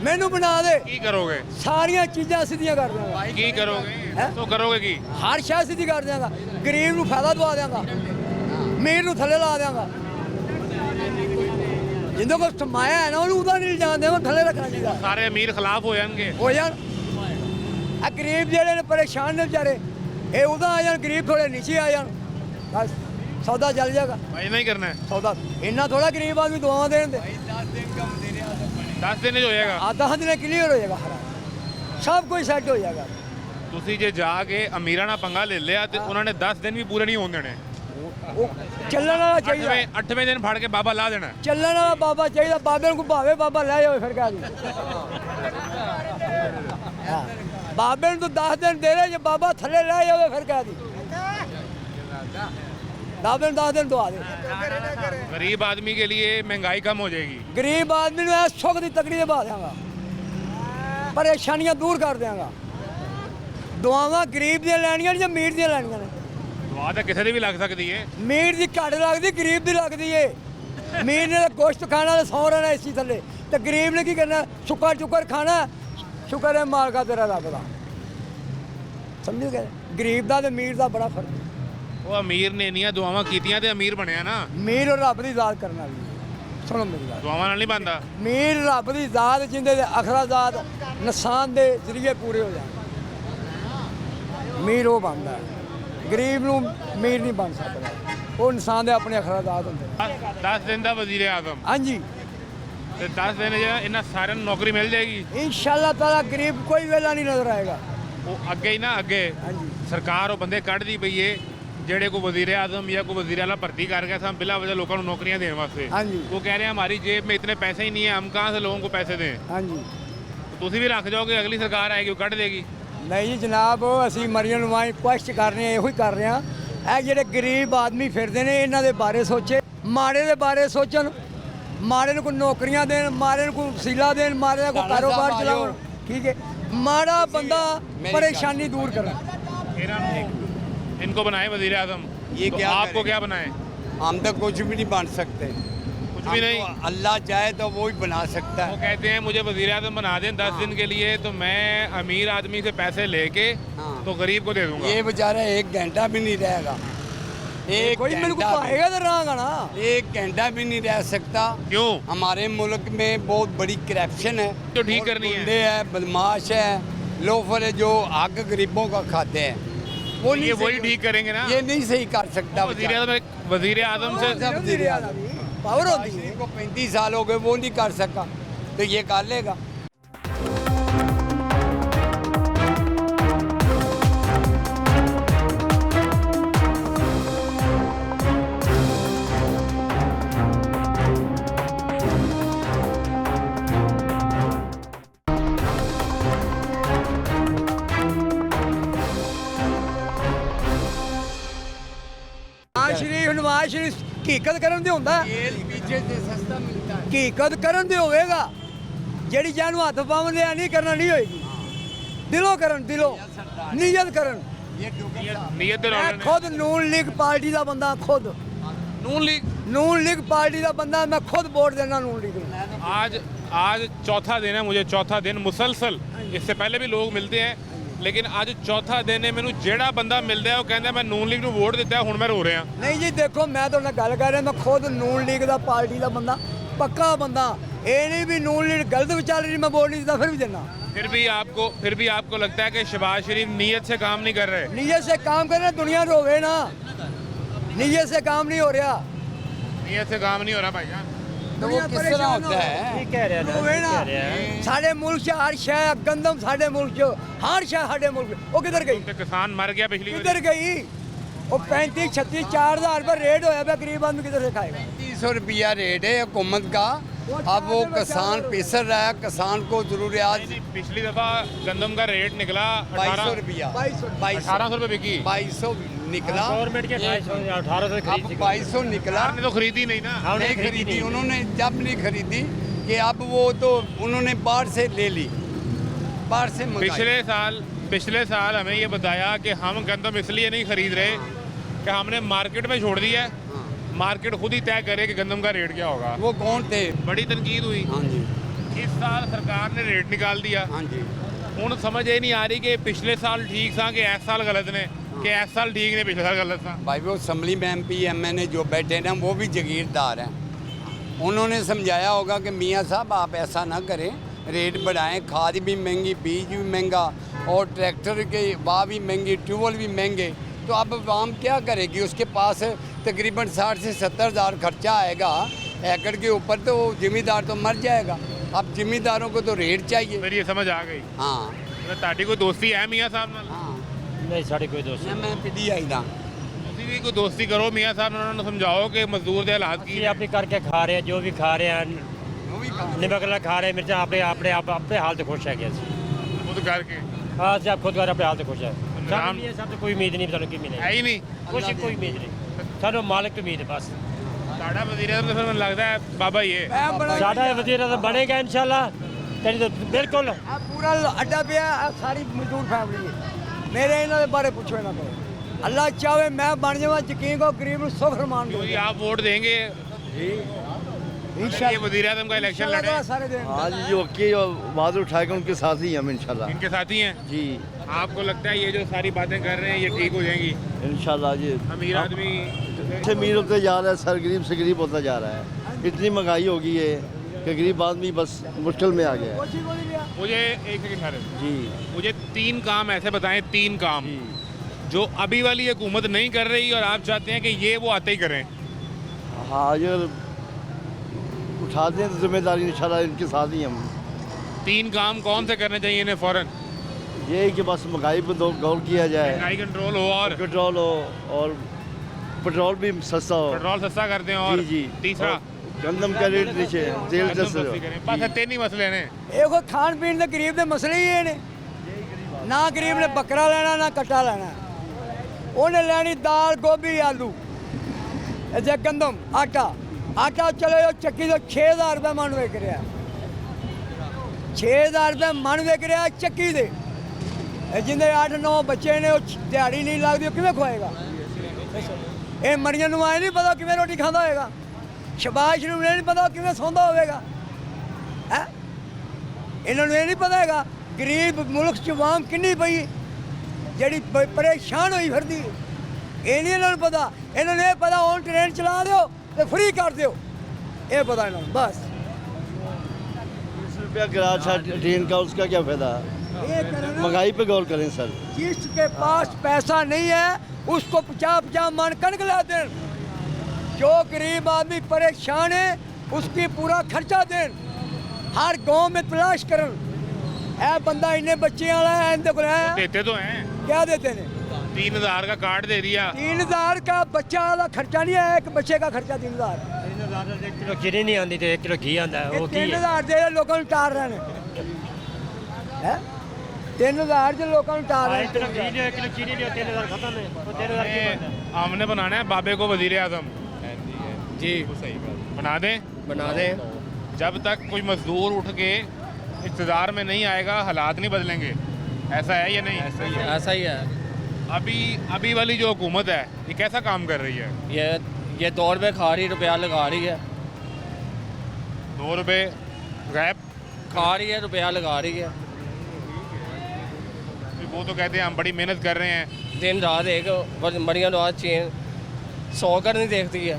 ਮੈਨੂੰ ਬਣਾ ਦੇ, ਕੀ ਕਰੋਗੇ? ਸਾਰੀਆਂ ਚੀਜ਼ਾਂ ਸਿੱਧੀਆਂ ਕਰ ਦਿਆਂਗਾ। ਕੀ ਕਰੋਗੇ? ਹੈਂ? ਦੱਸੋ ਕਰੋਗੇ ਕੀ? ਹਰ ਸ਼ੈ ਸਿੱਧੀ ਕਰ ਦਿਆਂਗਾ। ਗਰੀਬ ਨੂੰ ਫਾਇਦਾ ਦਵਾ ਦਿਆਂਗਾ, ਅਮੀਰ ਨੂੰ ਥੱਲੇ ਲਾ ਦਿਆਂਗਾ। ਜਿੰਦੇ ਕੋਲ ਸਮਾਇਆ ਹੈ ਨਾ ਉਹਨੂੰ ਉਹਦਾ ਨਹੀਂ ਜਾਣ ਦੇਵਾਂ, ਥੱਲੇ ਰੱਖਣਾ ਚਾਹੀਦਾ। ਸਾਰੇ ਅਮੀਰ ਖਿਲਾਫ ਹੋ ਜਾਣਗੇ। ਹੋ ਜਾਣ ਆ ਗਰੀਬ ਜਿਹੜੇ ਨੇ ਪਰੇਸ਼ਾਨ ਨੇ ਵਿਚਾਰੇ, ਇਹ ਉਹਦਾ ਆ ਜਾਣ, ਗਰੀਬ ਥੋੜੇ ਨੀਚੇ ਆ ਜਾਣ, ਬਸ ਸੌਦਾ ਚੱਲ ਜਾਏਗਾ। ਭਾਈ ਨਹੀਂ ਕਰਨਾ ਹੈ। ਸੌਦਾ ਇੰਨਾ ਥੋੜਾ ਗਰੀਬ ਆਦਮੀ ਦੁਆਵਾਂ ਦੇਣ ਦੇ। 10 ਦਿਨ का वज़ीर आज़म बने। 10 ਦਿਨ 'ਚ ਹੋ ਜਾਏਗਾ। ਆ 10 ਦਿਨ ਕਲੀਅਰ ਹੋ ਜਾਏਗਾ, ਸਭ ਕੁਝ ਸੈੱਟ ਹੋ ਜਾਏਗਾ। ਤੁਸੀਂ ਜੇ ਜਾ ਕੇ ਅਮੀਰਾਂ ਨਾਲ ਪੰਗਾ ਲੈ ਲਿਆ ਤੇ ਉਹਨਾਂ ਨੇ 10 ਦਿਨ ਵੀ ਪੂਰੇ ਨਹੀਂ ਹੋਣ ਦੇਣੇ। ਉਹ ਚੱਲਣ ਵਾਲਾ ਚਾਹੀਦਾ, 8ਵੇਂ ਦਿਨ ਫੜ ਕੇ ਬਾਬਾ ਲਾ ਦੇਣਾ। ਚੱਲਣ ਵਾਲਾ ਬਾਬਾ ਚਾਹੀਦਾ। ਬਾਬੇ ਨੂੰ ਭਾਵੇਂ ਬਾਬਾ ਲੈ ਜਾਵੇ ਫਿਰ ਕਹਿ ਦੂ। ਬਾਬੇ ਨੂੰ ਤਾਂ 10 ਦਿਨ ਦੇ ਰਹੇ, ਜੇ ਬਾਬਾ ਥੱਲੇ ਲੈ ਜਾਵੇ ਫਿਰ ਕਹਿ ਦੀ। ਬਾਬੇ ਨੂੰ 10 ਦਿਨ ਦਵਾ ਦੇ। गरीब आदमी के लिए महंगाई कम हो जाएगी। ਗਰੀਬ ਆਦਮੀ ਨੂੰ ਇਹ ਸੁੱਖ ਦੀ ਤਕੜੀ ਨਿਭਾ ਦਿਆਂਗਾ, ਪਰੇਸ਼ਾਨੀਆਂ ਦੂਰ ਕਰ ਦਿਆਂਗਾ। ਦੁਆਵਾਂ ਗਰੀਬ ਦੀਆਂ ਲੈਣੀਆਂ ਜਾਂ ਅਮੀਰ ਦੀਆਂ ਲੈਣੀਆਂ ਨੇ? दुआ तो किसी भी लग सकती है। ਅਮੀਰ ਦੀ ਘੱਟ ਲੱਗਦੀ, ਗਰੀਬ ਦੀ ਲੱਗਦੀ ਏ। ਅਮੀਰ ਨੇ ਤਾਂ ਗੋਸ਼ਤ ਖਾਣਾ ਤੇ ਸੌਂ ਰਹਿਣਾ ਏਸੀ ਥੱਲੇ, ਤੇ ਗਰੀਬ ਨੇ ਕੀ ਕਰਨਾ? ਸੁੱਕਾ ਚੁੱਕਰ ਖਾਣਾ। ਸ਼ੁਕਰ ਹੈ ਮਾਲਕਾ ਤੇਰਾ ਰੱਬ ਦਾ। ਸਮਝ ਗਏ? ਗਰੀਬ ਦਾ ਤੇ ਅਮੀਰ ਦਾ ਬੜਾ ਫਰਕ ਹੈ। वो अमीर ने इन्नियां दुआवां कीतियां ते अमीर बनया ना। ਅਮੀਰ ਔਰ ਰੱਬ ਦੀ ਜ਼ਾਤ ਕਰਨ ਵਾਲੀ। ਸੁਣੋ ਮੇਰੀ ਗੱਲ, दुआवां नाल नहीं बनता। ਅਮੀਰ ਰੱਬ ਦੀ ਜ਼ਾਤ ਜਿੰਦੇ ਦੇ ਅਖਰਾ ਜ਼ਾਤ ਨਸਾਨ ਦੇ ਜ਼ਰੀਏ ਪੂਰੇ ਹੋ ਜਾਣ, ਅਮੀਰ ਉਹ ਬਣਦਾ ਹੈ। ਗਰੀਬ ਨੂੰ ਅਮੀਰ ਨਹੀਂ ਬਣ ਸਕਦਾ, ਉਹ ਇਨਸਾਨ ਦੇ ਆਪਣੇ ਅਖਰਾ ਜ਼ਾਤ ਹੁੰਦੇ ਨੇ। 10 दिन का वजीर आजम ਹਾਂਜੀ, ਤੇ 10 ਦਿਨ ਜਿਹੜਾ ਇਹਨਾਂ ਸਾਰਿਆਂ ਨੂੰ ਨੌਕਰੀ ਮਿਲ ਜਾਏਗੀ। ਇਨਸ਼ਾਅੱਲਾ ਤਾਲਾ ਗਰੀਬ ਕੋਈ ਵੇਲਾ ਨਹੀਂ ਨਜ਼ਰ ਆਏਗਾ। ਉਹ ਅੱਗੇ ਹੀ ਨਾ ਅੱਗੇ ਹਾਂਜੀ, ਸਰਕਾਰ ਉਹ ਬੰਦੇ ਕੱਢਦੀ ਪਈ ਏ ਜਿਹੜੇ ਕੋ ਵਜ਼ੀਰ ਆਜ਼ਮ ਜਾਂ ਕੋ ਵਜ਼ੀਰ ਆਲਾ ਭर्ती कर गया था बिला वजह लोगों को नौकरियां देने वास्ते। ਹਾਂਜੀ, वो कह रहे हैं हमारी जेब में इतने पैसे ही नहीं है, हम कहाँ से लोगों को पैसे दें। ਹਾਂਜੀ। तो ਤੁਸੀਂ ਵੀ ਰੱਖ ਜਾਓਗੇ, ਅਗਲੀ ਸਰਕਾਰ ਆਏਗੀ ਉਹ ਕੱਢ ਦੇਗੀ। ਨਹੀਂ ਜੀ ਜਨਾਬ, ਅਸੀਂ ਮਰੀਮ ਨੂੰ ਰਿਕੁਐਸਟ ਕਰ ਰਹੇ ਹਾਂ, ਇਹੋ ਹੀ ਕਰ ਰਹੇ ਹਾਂ। ਇਹ ਜਿਹੜੇ ਗਰੀਬ ਆਦਮੀ ਫਿਰਦੇ ਨੇ ਇਹਨਾਂ ਦੇ ਬਾਰੇ ਸੋਚੇ, ਮਾੜੇ ਦੇ ਬਾਰੇ ਸੋਚਣ, ਮਾੜੇ ਨੂੰ ਕੋਈ ਨੌਕਰੀਆਂ ਦੇਣ, ਮਾੜੇ ਨੂੰ ਕੋਈ ਵਸੀਲਾ ਦੇਣ, ਮਾੜੇ ਦਾ ਕੋਈ ਕਾਰੋਬਾਰ ਚਲਾਉਣ। ਠੀਕ ਹੈ, ਮਾੜਾ ਬੰਦਾ ਪਰੇਸ਼ਾਨੀ दूर करे। इनको बनाए वजीर आजम, ये तो क्या आपको करें? क्या बनाए? हम तो कुछ भी नहीं बन सकते। कुछ भी नहीं। हमको अल्लाह चाहे तो वो ही बना सकता वो है। कहते हैं मुझे वजीर आजम बना दें 10 दिन के लिए, तो मैं अमीर आदमी से पैसे लेके हाँ। तो गरीब को दे दूंगा। ये बेचारा 1 घंटा भी नहीं रहेगा। एक ਕੋਈ ਮੈਨੂੰ घंटा ਕੋਈ ਪਾਏਗਾ ਤਾਂ ਰਹਾਂਗਾ ਨਾ। 1 घंटा भी नहीं रह सकता। क्यों? हमारे मुल्क में बहुत बड़ी करप्शन है, तो ठीक करनी है। गुंडे है, बदमाश है, लोफर है जो हक गरीबों का खाते हैं। वो ये नहीं वही सही- ठीक करेंगे ना। ये नहीं सही कर सकता वजीर बेचारा। आजम, वजीर आजम से पावर होती है। को 35 साल हो गए, वो नहीं कर सका तो ये कर लेगा। ਨਵਾਜ਼ ਸ਼ਰੀਫ ਹਕੀਕਤ ਕਰਨ ਦੇ ਹੁੰਦਾ, तेल पीछे से सस्ता मिलता है। ਹਕੀਕਤ ਕਰਨ ਦੇ ਹੋਵੇਗਾ। ਜਿਹੜੀ ਜਾਨੂੰ ਹੱਥ ਪਾਉਣ ਲਿਆ ਨਹੀਂ ਕਰਨਾ ਨਹੀਂ ਹੋਏਗੀ। ਦਿਲੋਂ ਕਰਨ, ਦਿਲੋਂ ਨੀਅਤ ਕਰਨ। ये डुगर साहब। नीयत दे ਮੈਂ ਖੁਦ ਨੂਨ ਲੀਗ ਪਾਰਟੀ ਦਾ ਬੰਦਾ, ਖੁਦ नून लीग ਨੂਨ ਲੀਗ ਪਾਰਟੀ ਦਾ ਬੰਦਾ, ਮੈਂ ਖੁਦ ਵੋਟ ਦੇਣਾ ਨੂਨ ਲੀਗ ਨੂੰ। आज चौथा दिन है, मुझे चौथा दिन मुसलसल, इससे पहले भी लोग मिलते हैं, लेकिन आज चौथा दिन है, मैनू जेड़ा बंदा मिलता है वो कहता है मैं नून लीग ਨੂੰ ਵੋਟ ਦਿੱਤਾ, ਹੁਣ ਮੈਂ ਰੋ ਰਿਹਾ। ਨਹੀਂ ਜੀ ਦੇਖੋ, ਮੈਂ ਤੁਹਾਡੇ ਨਾਲ ਗੱਲ ਕਰ ਰਿਹਾ, ਮੈਂ ਖੁਦ ਨੂਨ ਲੀਗ ਦਾ ਪਾਰਟੀ ਦਾ ਬੰਦਾ, ਪੱਕਾ ਬੰਦਾ। ਇਹ ਨਹੀਂ ਵੀ ਨੂਨ ਲੀਗ ਗਲਤ ਵਿਚਾਰ ਰਹੀ, ਮੈਂ ਵੋਟ ਨਹੀਂ ਦਿੱਤਾ, ਫਿਰ ਵੀ ਦੇਣਾ। फिर भी आपको लगता है कि शहबाज शरीफ नीयत से काम नहीं कर रहे? नीयत से काम करना, दुनिया रोवे ना। नीयत से काम नहीं हो रहा। नीयत से काम नहीं हो रहा भाईजान। तो वो किस तरह होता है? रोवे ना। साढ़े मुल्क से हर शय गंदम, साढ़े मुल्क से हर शय, साढ़े मुल्क ਉਹ ਕਿੱਧਰ ਗਈ? तो किसान मर गया पिछली किधर गई? वो 35 36 4000 रुपये रेट होया पे, गरीब आदमी किधर से खाएगा? 300 रुपया रेट है हुकूमत का। अब वो किसान पिसर रहा है, किसान को जरूरियात। पिछली दफा गंदम का रेट निकला 2200 रुपया, 1800 रुपये बिकी। 2200 निकला, गवर्नमेंट के 1800 से अब 2200 निकला। आपने तो खरीदी नहीं ना। नहीं खरीदी उन्होंने, जब नहीं खरीदी कि अब वो तो उन्होंने बाहर से ले ली, बाहर से मंगाई। पिछले साल हमें ये बताया कि हम गंदम इसलिए नहीं खरीद रहे कि हमने मार्केट में छोड़ दिया है, मार्केट खुद ही तय करे कि गंदम का रेट क्या होगा। वो कौन थे? बड़ी तनकीद हुई। हाँ जी, इस साल सरकार ने रेट निकाल दिया। हाँ जी। हूँ समझ ये नहीं आ रही कि पिछले साल ठीक था कि इस साल गलत ने, कि इस साल ठीक ने पिछले साल गलत था। भाई वो असम्बली में MP MNA जो बैठे ना वो भी जागीरदार हैं। उन्होंने समझाया होगा कि मियाँ साहब आप ऐसा ना करें, रेट बढ़ाएं, खाद भी महंगी, बीज भी महंगा और ट्रैक्टर के वाह भी महंगी, ट्यूबवेल भी महंगे। तो अब आवाम क्या करेगी? उसके पास तकरीबन 60 से 70 हज़ार खर्चा आएगा एकड़ के ऊपर, तो जिम्मेदार तो मर जाएगा। अब जिम्मेदारों को तो रेट चाहिए। मेरी ये समझ आ गई। हाँ ताड़ी कोई दोस्ती है मियाँ साहब नाल? हाँ, नहीं साड़ी कोई दोस्त मैं PDI दा। ਤੁਸੀਂ ਵੀ ਕੋਈ ਦੋਸਤੀ ਕਰੋ ਮਿयाँ साहब ਨਾਲ, ਉਹਨਾਂ ਨੂੰ ਸਮਝਾਓ ਕਿ ਮਜ਼ਦੂਰ ਦੇ ਹਾਲਾਤ ਕੀ ये ਨੇ। अपनी करके खा रहे हैं, जो भी खा रहे हैं, वो भी खा- नमक वाला खा रहे हैं, मिर्चा अपने अपने आप अपने हाल से खुश है क्या? खुद करके हाँ से आप खुद कर अपने हाल से खुश है। राम- सब कोई उम्मीद नहीं, सानू की मिले ਹੈ ਹੀ ਨਹੀਂ। कोई उम्मीद नहीं, सानू मालिक की उम्मीद है बस। ਸਾਡਾ ਵਜ਼ੀਰ ਆਜ਼ਮ ਤਾਂ ਫਿਰ ਮੈਨੂੰ ਲੱਗਦਾ ਹੈ ਬਾਬਾ ਹੀ ਹੈ। मैं बड़ा साडा वजीर तो बनेगा इंशाल्लाह, तेरी तो बिल्कुल। ਆ ਪੂਰਾ ਅੱਡਾ ਪਿਆ, ਆਹ ਸਾਰੀ ਮਜ਼ਦੂਰ ਫੈਮਿਲੀ ਹੈ। ਮੇਰੇ ਇਹਨਾਂ ਦੇ ਬਾਰੇ ਪੁੱਛੋ ਇਹਨਾਂ ਕੋਲ। ਅੱਲਾ ਚਾਹੇ ਮੈਂ ਬਣ ਜਾਵਾਂ, ਯਕੀਨ ਕੋ गरीब ਨੂੰ सुख रमान क्योंकि दो आप वोट देंगे, अगर ये वजीर आजम का इलेक्शन लड़े, सारे दिन आज जो की आवाज़ उठाएगा उनके साथ ही हम इंशाल्लाह। इनके साथी हैं। जी आपको लगता है ये जो सारी बातें कर रहे हैं ये ठीक हो जाएंगी? इंशाल्लाह जी। अमीर आदमी से अमीर होते जा रहा है, सर गरीब से गरीब होता जा रहा है। इतनी महंगाई हो गई है कि गरीब आदमी बस मुश्किल में आ गया है। कोची बोली गया मुझे एक सेकंड ठहरे, जी मुझे 3 काम ऐसे बताएं, 3 काम जी जो अभी वाली हुकूमत नहीं कर रही और आप चाहते हैं कि ये वो आते ही करें। हाँ, अगर उठा दें तो जिम्मेदारी इंशाल्लाह इनके साथ ही हम। 3 काम कौन से करने चाहिए इन्हें फौरन? ये है कि बस महंगाई पर गौर किया जाए, महंगाई कंट्रोल हो और पेट्रोल हो और पेट्रोल भी सस्ता हो। पेट्रोल सस्ता कर दें और जी जी। तीसरा और गंदम का रेट नीचे, तेल गंदम सस्ता सस्ती करें। बस ये 3 ही मसले ने। ਇਹ ਕੋ ਖਾਣ ਪੀਣ ਦੇ ਗਰੀਬ ਦੇ ਮਸਲੇ ਹੀ ਇਹ ਨੇ। ਨਾ ਗਰੀਬ ਨੇ ਬੱਕਰਾ ਲੈਣਾ ਨਾ ਕੱਟਾ ਲੈਣਾ, ਉਹਨੇ ਲੈਣੀ ਦਾਲ ਗੋਭੀ ਆਲੂ ਇਹ ਜੇ ਗੰਦਮ ਆਟਾ ਚਲੇ ਉਹ ਚੱਕੀ ਤੋਂ 6000 ਰੁਪਏ ਮਣ ਵਿਕ ਰਿਹਾ, 6000 ਰੁਪਏ ਮਣ ਵਿਕ ਰਿਹਾ ਚੱਕੀ ਦੇ। ਇਹ ਜਿੰਦੇ 8-9 ਬੱਚੇ ਨੇ ਉਹ ਦਿਹਾੜੀ ਨਹੀਂ ਲੱਗਦੀ, ਉਹ ਕਿਵੇਂ ਖਵਾਏਗਾ? ਇਹ ਮਰੀਆਂ ਨੂੰ ਆਏ ਨਹੀਂ ਪਤਾ ਕਿਵੇਂ ਰੋਟੀ ਖਾਂਦਾ ਹੋਏਗਾ, ਸ਼ਬਾਸ਼ ਨੂੰ ਇਹ ਨਹੀਂ ਪਤਾ ਉਹ ਕਿਵੇਂ ਸੌਂਦਾ ਹੋਵੇਗਾ ਹੈ। ਇਹਨਾਂ ਨੂੰ ਇਹ ਨਹੀਂ ਪਤਾ ਹੈਗਾ ਗਰੀਬ ਮੁਲਕ 'ਚ ਆਵਾਮ ਕਿੰਨੀ ਪਈ ਜਿਹੜੀ ਪਰੇਸ਼ਾਨ ਹੋਈ ਫਿਰਦੀ, ਇਹ ਨਹੀਂ ਇਹਨਾਂ ਨੂੰ ਪਤਾ। ਇਹਨਾਂ ਨੂੰ ਇਹ ਪਤਾ ਹੁਣ ਟ੍ਰੇਨ ਚਲਾ ਦਿਓ ਤੇ ਫ੍ਰੀ ਕਰ ਦਿਓ, ਇਹ ਪਤਾ ਇਹਨਾਂ ਨੂੰ बस। 20 रुपया किराया था ट्रेन का, उसका क्या फायदा? ये करें ना, महंगाई पे गौर करें सर। जिसके पास पैसा नहीं है उसको 50-50 मन कनक ला दें। जो गरीब आदमी परेशान है उसकी पूरा खर्चा दें, हर गांव में तलाश करें। ऐ बंदा इन्ने बच्चे वाला है, इनके को है देते तो हैं, क्या देते हैं? 3000 का कार्ड दे दिया। 3000 का बच्चा वाला खर्चा नहीं है, एक बच्चे का खर्चा 3000। 1 किलो चीनी नहीं आती तो 1 किलो घी आता है, वो की है? 3000 ਦੇ ਲੋਕਾਂ ਨੂੰ ਟਾਰ ਰਹੇ ਨੇ ਹੈ। 3000 ਦੇ ਲੋਕਾਂ ਨੂੰ ਟਾਰ ਰਹੇ 1 किलो घी लियो, 1 किलो चीनी लियो, 3000 खत्म है, वो 3000 की बात है। हमने बनाना है बाबे को वजीर आजम जी, बना दें। बना दें। जब तक कोई मजदूर उठ के इक़्तिदार में नहीं आएगा हालात नहीं बदलेंगे, ऐसा है या नहीं? ऐसा ही है। अभी वाली जो हुकूमत है ये कैसा काम कर रही है? ये 2 रुपये खा रही, रुपया लगा रही है। 2 रुपये गैप खा रही है, रुपया लगा रही है। वो तो कहते हैं हम बड़ी मेहनत कर रहे हैं। दिन रात एक मरिया नवाज चेन 100 कर नहीं देखती है,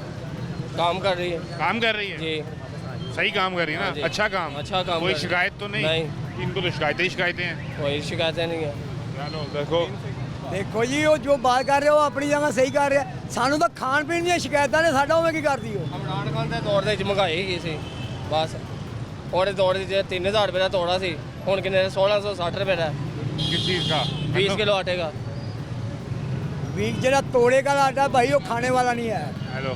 काम कर रही है काम कर रही है, जी। सही काम कर रही है हाँ ना? जी। अच्छा काम अच्छा काम कोई कर रही है। शिकायत तो नहीं? नहीं। इनको तो शिकायतें ही शिकायतें हैं। कोई शिकायतें नहीं है। चलो देखो, ਦੇਖੋ ਜੀ ਉਹ ਜੋ ਬਾਤ ਕਰ ਰਹੇ ਹੋ ਆਪਣੀ ਜਗ੍ਹਾ ਸਹੀ ਕਰ ਰਿਹਾ, ਸਾਨੂੰ ਤਾਂ ਖਾਣ ਪੀਣ ਦੀਆਂ ਸ਼ਿਕਾਇਤਾਂ ਨੇ, ਸਾਡਾ ਉਵੇਂ ਕੀ ਕਰਦੀ ਹੋ? ਇਮਰਾਨ ਖਾਨ ਦੇ ਦੌਰ ਦੇ ਵਿੱਚ ਮਹਿੰਗਾਈ ਗਈ ਸੀ ਬਸ। ਉਹਦੇ ਦੌਰ ਦੇ ਵਿੱਚ 3000 ਰੁਪਏ ਦਾ ਤੋੜਾ ਸੀ, ਹੁਣ ਕਿੰਨੇ 1660 ਰੁਪਏ ਦਾ किस चीज़ का? 20 किलो आटे का। भी जरा तोड़े का आटा भाई वो खाने वाला नहीं है। हेलो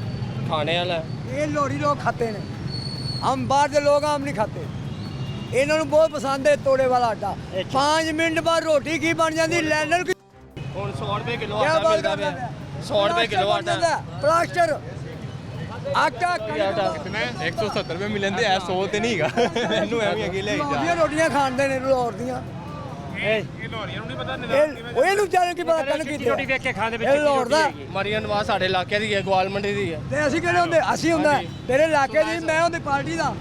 खाने वाला है। ये लोहड़ी लोग खाते हैं, हम बाहर के लोग हम नहीं खाते। इन्होंने बहुत पसंद है तोड़े वाला आटा। 5 मिनट बाद रोटी की बन जाती लैंडर की। ਹੁਣ 100 ਰੁਪਏ ਕਿਲੋ क्या ਆਟਾ बात ਮਿਲਦਾ कर ਪਿਆ रहे हैं? 100 रुपए किलो बन आटा। जाता है, प्लास्टर आटा आटा 170 ਰੁਪਏ ਮਿਲਦੇ ਆ 100 ਤੇ ਨਹੀਂਗਾ ਇਹਨੂੰ ਐਵੇਂ ਅੱਗੇ ਲੈ ਜਾ ਦੀਆਂ ਰੋਟੀਆਂ ਖਾਂਦੇ ਨੇ ਲਾਹੌਰ ਦੀਆਂ। ਇਹ ਲੋਰੀਆਂ ਨੂੰ ਨਹੀਂ ਪਤਾ ਉਹ ਇਹਨੂੰ ਵਿਚਾਰੇ ਕੀ ਪਤਾ ਕਣ ਚਿੱਟੀ ਰੋਟੀ ਵੇਖ ਕੇ ਖਾਂਦੇ ਵਿੱਚ ਇਹ ਲਾਹੌਰ ਦਾ ਮਰੀਆਂ ਨਵਾਜ਼ ਸਾਡੇ ਇਲਾਕੇ ਦੀ ਹੈ, ਗਵਾਲ ਮੰਡੀ ਦੀ ਹੈ। ਤੇ ਅਸੀਂ ਕਿਹੜੇ ਹੁੰਦੇ? ਅਸੀਂ ਹੁੰਦਾ ਤੇਰੇ ਇਲਾਕੇ ਦੀ, ਮੈਂ ਹੁੰਦੀ ਪਾਰਟੀ ਦਾ।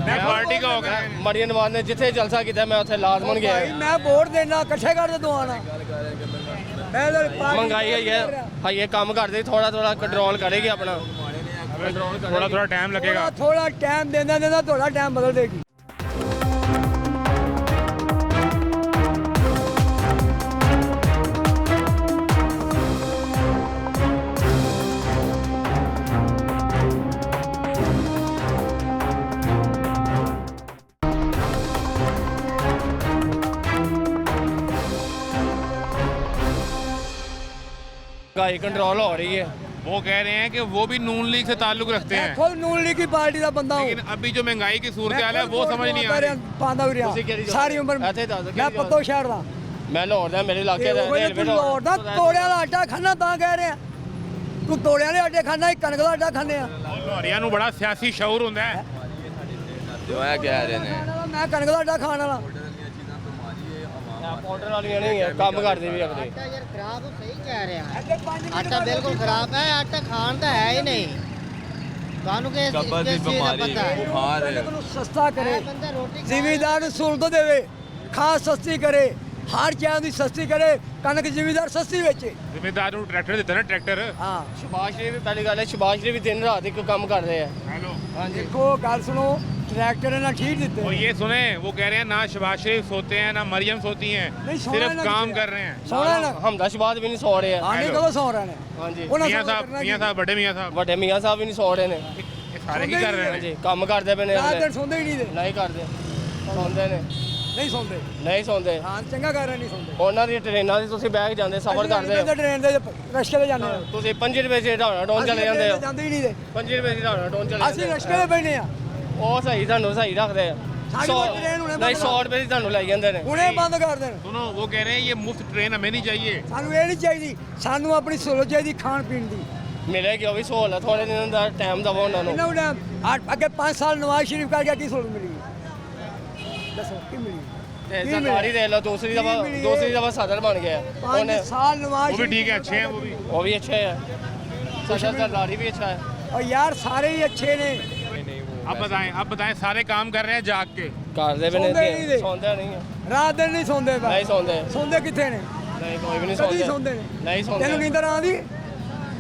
ਮੈਂ ਪਾਰਟੀ ਦਾ ਹੋ ਗਿਆ ਮਰੀਆਂ ਨਵਾਜ਼ ਨੇ ਜਿੱਥੇ ਜਲਸਾ ਕੀਤਾ ਮੈਂ ਉੱਥੇ ਲਾਜ਼ਮਨ ਗਿਆ। ਭਾਈ ਮੈਂ ਵੋਟ ਦੇਣਾ, ਇਕੱਠੇ ਕਰਦੇ ਦਵਾਣਾ। ਮੈਂ ਤਾਂ ਪਾਰਟੀ ਮਹਿੰਗਾਈ ਹੋਈ ਹੈ ਹਾਈ ਇਹ ਕੰਮ ਕਰਦੇ ਥੋੜਾ ਥੋੜਾ ਕੰਟਰੋਲ ਕਰੇਗੀ ਆਪਣਾ ਕੰਟਰੋਲ थोड़ा थोड़ा टाइम लगेगा। ਥੋੜਾ ਟਾਈਮ ਦਿੰਦਾ ਦਿੰਦਾ ਤੁਹਾਡਾ ਟਾਈਮ ਬਦਲ ਦੇਗੀ। महंगाई कंट्रोल हो रही है। वो कह रहे हैं कि वो भी नून लीग से ताल्लुक रखते मैं हैं, खुद नून लीग की पार्टी का बंदा हूँ। लेकिन अभी जो महंगाई की सूरत हाल है वो समझ नहीं आ रही। पांदा भी ਤੁਸੀਂ ਕਿਹੜੀ रहा ਜਗ੍ਹਾ सारी उम्र ਇੱਥੇ ਦੱਸ ਦਿਓ मैं ਕਿਹੜੀ पत्तो शहर ਦਾ। मैं लाहौर ਦਾ ਮੇਰੇ ਇਲਾਕੇ ਦਾ ਤੂੰ ਲਾਹੌਰ ਦਾ ਤੋੜਿਆਂ ਵਾਲਾ ਆਟਾ ਖਾਣਾ ਤਾਂ ਕਹਿ ਰਿਹਾ। ਤੂੰ ਤੋੜਿਆਂ ਵਾਲੇ ਆਟੇ ਖਾਣਾ, ਕਣਕ ਦਾ ਆਟਾ ਖਾਂਦੇ ਆ। ਲੋਰੀਆਂ ਨੂੰ ਬੜਾ ਸਿਆਸੀ ਸ਼ਊਰ ਹੁੰਦਾ ਹੈ। ਜੋ ਇਹ ਕਹਿ ਰਹੇ ਨੇ ਮੈਂ ਕਣਕ ਦਾ ਆਟਾ ਖਾਣ ਵਾਲਾ। ਪਾਊਡਰ ਵਾਲੀਆਂ ਨਹੀਂ ਹੈ, ਕੰਮ ਕਰਦੇ ਵੀ ਅਗਲੇ। ਆਟਾ ਯਾਰ ਖਰਾਬ ਸਹੀ ਕਹਿ ਰਿਹਾ। ਆਟਾ ਬਿਲਕੁਲ ਖਰਾਬ ਹੈ, ਆਟਾ ਖਾਣ ਦਾ ਹੈ ਹੀ ਨਹੀਂ। ਤੁਹਾਨੂੰ ਕਿ ਕਬਰ ਦੀ ਬਿਮਾਰੀ ਬੁਖਾਰ ਨੂੰ ਸਸਤਾ ਕਰੇ, ਬੰਦਾ ਰੋਟੀ ਜ਼ਿਮੀਦਾਰ ਨੂੰ ਸਹੂਲਤ ਦੇਵੇ, ਖਾਦ ਸਸਤੀ ਕਰੇ, ਹਰ ਚੀਜ਼ ਦੀ ਸਸਤੀ ਕਰੇ, ਕਣਕ ਜ਼ਿਮੀਦਾਰ ਸਸਤੀ ਵੇਚੇ। ਜ਼ਿੰਮੇਦਾਰ ਨੂੰ ਟਰੈਕਟਰ ਦਿੱਤਾ ਨਾ, ਟਰੈਕਟਰ। ਹਾਂ ਸ਼ਬਾਸ਼ ਸ਼ਰੀਫ ਦੀ ਪਹਿਲੀ ਗੱਲ ਹੈ, ਸ਼ਬਾਸ਼ ਸ਼ਰੀਫ ਵੀ ਦਿਨ ਰਾਤ ਇੱਕ ਕੰਮ ਕਰਦੇ ਆ। हेलो ਦੇਖੋ ਗੱਲ ਸੁਣੋ, ਟਰੈਕਟਰ ਇਹਨਾਂ ਠੀਕ ਦਿੱਤੇ। वो ये सुने, वो कह रहे हैं ना शबाज शरीफ सोते हैं ना मरियम सोती हैं, नहीं, सोना सिर्फ ना काम किसी कर रहे हैं। ਸੋਹਣਾ ਨਾ ਹਮਦਾ ਸ਼ਬਾਦ ਵੀ ਨਹੀਂ ਸੌ ਰਹੇ ਆ। ਆਣੇ ਕਦੋਂ ਸੌ ਰਹੇ ਨੇ? ਹਾਂਜੀ ਉਹਨਾਂ मियाँ ਸੌ साहब, ਕਰਨਾ मियाँ ਕੀ? साहब, बड़े मियाँ साहब, ਵੱਡੇ ਮੀਆਂ ਸਾਹਿਬ ਵੀ ਨਹੀਂ ਸੌ ਰਹੇ ਨੇ। ये सारे की कर रहे हैं। ਹਾਂਜੀ ਕੰਮ ਕਰਦੇ ਪਏ ਨੇ ਰਾਤ ਅਗਲੇ। ਦਿਨ ਸੌਂਦੇ ਹੀ ਨਹੀਂ ਦੇ, ਨਹੀਂ ਕਰਦੇ ਸੌਂਦੇ ਨੇ ਨਹੀਂ ਸੌਂਦੇ। ਨਹੀਂ ਸੌਂਦੇ। ਹਾਂ ਚੰਗਾ ਕਰ ਰਹੇ ਨਹੀਂ ਸੌਂਦੇ। ਉਹਨਾਂ ਦੀ ਟ੍ਰੇਨਾਂ ਦੀ ਤੁਸੀਂ ਬੈਗ ਜਾਂਦੇ ਸਫ਼ਰ ਕਰਦੇ ਹੋ। ਟ੍ਰੇਨ ਦੇ ਰਸ਼ਕੇ ਤੇ ਜਾਂਦੇ ਆ। ਤੁਸੀਂ 5 ਰੁਪਏ ਦੇ ਢਾਣਾ ਟੋਨ ਚਲੇ ਜਾਂਦੇ ਹੋ। ਜਾਂਦੇ ਹੀ ਨਹੀਂ ਦੇ। 5 ਰੁਪਏ ਦੀ ਢਾਣਾ ਟੋਨ ਚਲੇ ਅਸੀਂ ਜਾਂਦੇ ਰਸ਼ਕੇ ਤੇ ਬੈਠੇ ਆ। ਉਹ ਸਹੀ ਤੁਹਾਨੂੰ ਸਹੀ ਰੱਖਦੇ ਆ। ਸਾਡੀ ਸੌ- ਟ੍ਰੇਨ ਹੁਣੇ ਨਹੀਂ ਬੰਦ 100 ਰੁਪਏ ਦੀ ਤੁਹਾਨੂੰ ਲੈ ਜਾਂਦੇ ਨੇ। ਹੁਣੇ ਬੰਦ ਕਰ ਦੇਣ। सुनो, वो कह रहे हैं ये मुफ्त ट्रेन हमें नहीं चाहिए। ਸਾਨੂੰ ਇਹ ਨਹੀਂ ਚਾਹੀਦੀ, ਸਾਨੂੰ ਆਪਣੀ ਸਹੂਲਤ ਚਾਹੀਦੀ ਖਾਣ ਪੀਣ ਦੀ। ਮਿਲੇਗੀ ਉਹ ਵੀ ਸਹੂਲਤ, ਥੋੜੇ ਦਿਨ ਦਾ ਟਾਈਮ ਦਵੋ ਉਹਨਾਂ ਨੂੰ। ਇਹਨਾਂ ਨੂੰ ਅੱਗੇ 5 ਸਾਲ ਨਵਾਜ਼ ਸ਼ਰੀਫ ਕਰਕੇ ਕੀ ਸਹੂਲਤ ਮਿਲੀ? ਦੱਸੋ ਕੀ ਮਿਲੀ? ਤੇ ਕੀ ਸਰਕਾਰੀ ਮਿਲਿਆ? ਦੇ ਲੋ ਦੂਸਰੀ ਕੀ ਮਿਲੀ ਦਫਾ ਸਦਰ ਬਣ ਗਿਆ। 5 ਸਾਲ ਨਵਾਜ਼ वो भी शरीफ ठीक है, अच्छे हैं वो भी। ਉਹ ਵੀ ਅੱਛੇ ਹੈ, ਸਰਦਾਰੀ ਵੀ ਅੱਛਾ ਹੈ। और यार सारे ही अच्छे ने। अब बताएं सारे काम कर रहे हैं जाग के। ਕਰਦੇ ਵੀ ਸੌਂਦੇ ਨਹੀਂ ਨਹੀਂ ਦੇ। ਸੌਂਦੇ ਨਹੀਂ ਹੈ। रात दिन नहीं सौंदे पए। ਨਹੀਂ ਸੌਂਦੇ सौंदे किथे ने? ਨਹੀਂ ਕੋਈ ਵੀ ਨਹੀਂ कदी ਸੌਂਦੇ सौंदे ने? ਨਹੀਂ तेनू ਸੌਂਦੇ। नींदर आंदी?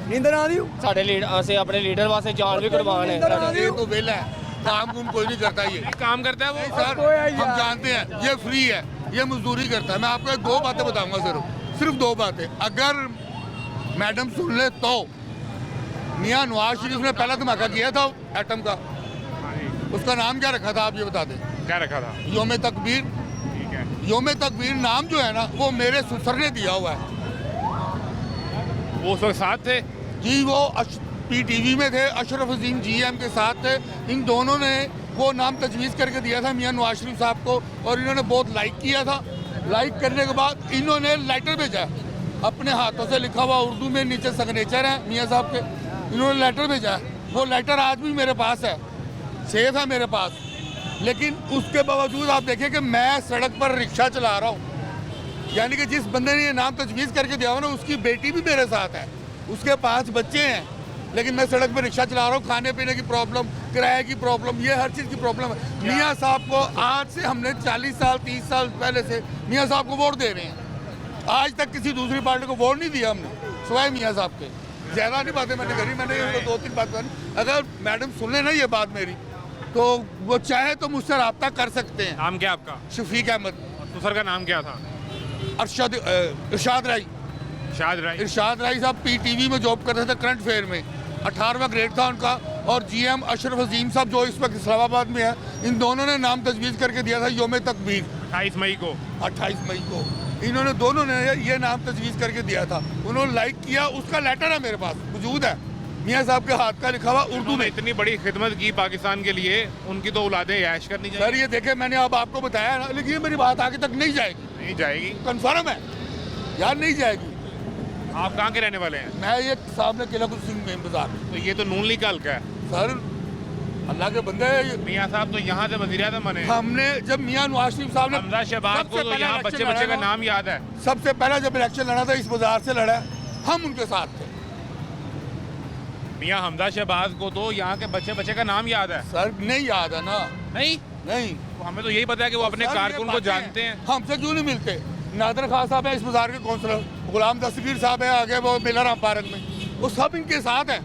नींदर आंदी? ਸਾਡੇ ਲੀਡਰ ਅਸੀਂ ਆਪਣੇ ਲੀਡਰ ਵਾਸਤੇ ਜਾਨ ਵੀ ਕੁਰਬਾਨ ਹੈ। नींदर आंदी? ये तो वेला है, काम कुम कोई नहीं करता ये। काम करता है वो। सर कोई है हम यार। जानते हैं ये फ्री है, ये मजदूरी करता है। मैं आपको 2 बातें बताऊंगा, सिर्फ 2 बातें। अगर मैडम सुन ले तो मियाँ नवाज शरीफ ने पहला धमाका किया था एटम का, उसका नाम क्या रखा था आप ये बता दें? क्या रखा था? योम तकबीर। ठीक है। योम तकबीर नाम जो है ना वो मेरे ससुर ने दिया हुआ है वो उस वक्त साथ थे। जी। वो PTV में थे, अशरफ अजीम GM के साथ थे। इन दोनों ने वो नाम तजवीज़ करके दिया था मियाँ नवाज शरीफ साहब को, और इन्होंने बहुत लाइक किया था। लाइक करने के बाद इन्होंने लेटर भेजा है, अपने हाथों से लिखा हुआ उर्दू में, नीचे सिग्नेचर है मियाँ साहब के। इन्होंने लेटर भेजा है, वो लेटर आज भी मेरे पास है, सेफ है मेरे पास। लेकिन उसके बावजूद आप देखें कि मैं सड़क पर रिक्शा चला रहा हूँ, यानी कि जिस बंदे ने ये नाम तजवीज़ करके दिया हो ना, उसकी बेटी भी मेरे साथ है, उसके 5 बच्चे हैं, लेकिन मैं सड़क पर रिक्शा चला रहा हूँ। खाने पीने की प्रॉब्लम, किराए की प्रॉब्लम, ये हर चीज़ की प्रॉब्लम है। मियाँ साहब को आज से हमने 40 साल 30 साल पहले से मियाँ साहब को वोट दे रहे हैं। आज तक किसी दूसरी पार्टी को वोट नहीं दिया हमने, सिवाय मियाँ साहब के। ज़्यादा नहीं बातें मैंने करी, मैंने 2-3 बात करी। अगर मैडम सुन ले ना ये बात मेरी, तो वो चाहे तो मुझसे रब्ता कर सकते हैं। नाम क्या आपका? शफीक अहमद। ससुर का नाम क्या था? इरशाद राय। शाद राय। इरशाद राय साहब PTV में जॉब करते थे, करंट फेयर में 18वां ग्रेड था उनका। और GM अशरफ अजीम साहब जो इस वक्त इस्लामाबाद में है, इन दोनों ने नाम तजवीज़ करके दिया था योम तकबीर 28 मई को। 28 मई को। इन्होंने दोनों ने ये नाम तजवीज़ करके दिया था, उन्होंने लाइक किया, उसका लेटर है मेरे पास मौजूद है, मियाँ साहब के हाथ का लिखा हुआ उर्दू में। इतनी बड़ी खिदमत की पाकिस्तान के लिए, उनकी तो औलादें ऐश करनी चाहिए। सर ये देखे मैंने अब आपको बताया ना, लेकिन ये मेरी बात आगे तक नहीं जाएगी। नहीं जाएगी, कन्फर्म है यार, नहीं जाएगी। आप कहाँ के रहने वाले हैं? मैं ये सामने किला कुछ सिंह मेन बाजार में। तो ये तो नून लीग का हल्का है सर, अल्लाह के बंदे मियाँ साहब तो यहाँ से वज़ीर-ए-आज़म बने। हमने जब मियाँ नवाज शरीफ साहब ने हमजा शहबाज को तो यहाँ बच्चे का नाम याद है। सबसे पहला जब इलेक्शन लड़ा था इस बाजार से लड़ा, हम उनके साथ थे। मियाँ हमजा शहबाज को तो यहाँ के बच्चे का नाम याद है। सर नहीं याद है ना? नहीं नहीं, तो हमें तो यही पता है कि वो अपने सर, ये कारकुन को बातें जानते हैं। हमसे क्यों नहीं मिलते? नादर खान साहब है इस बाजार के काउंसलर, गुलाम दस्तगीर साहब है आगे वो मिलाराम पार्क में, वो सब इनके साथ हैं।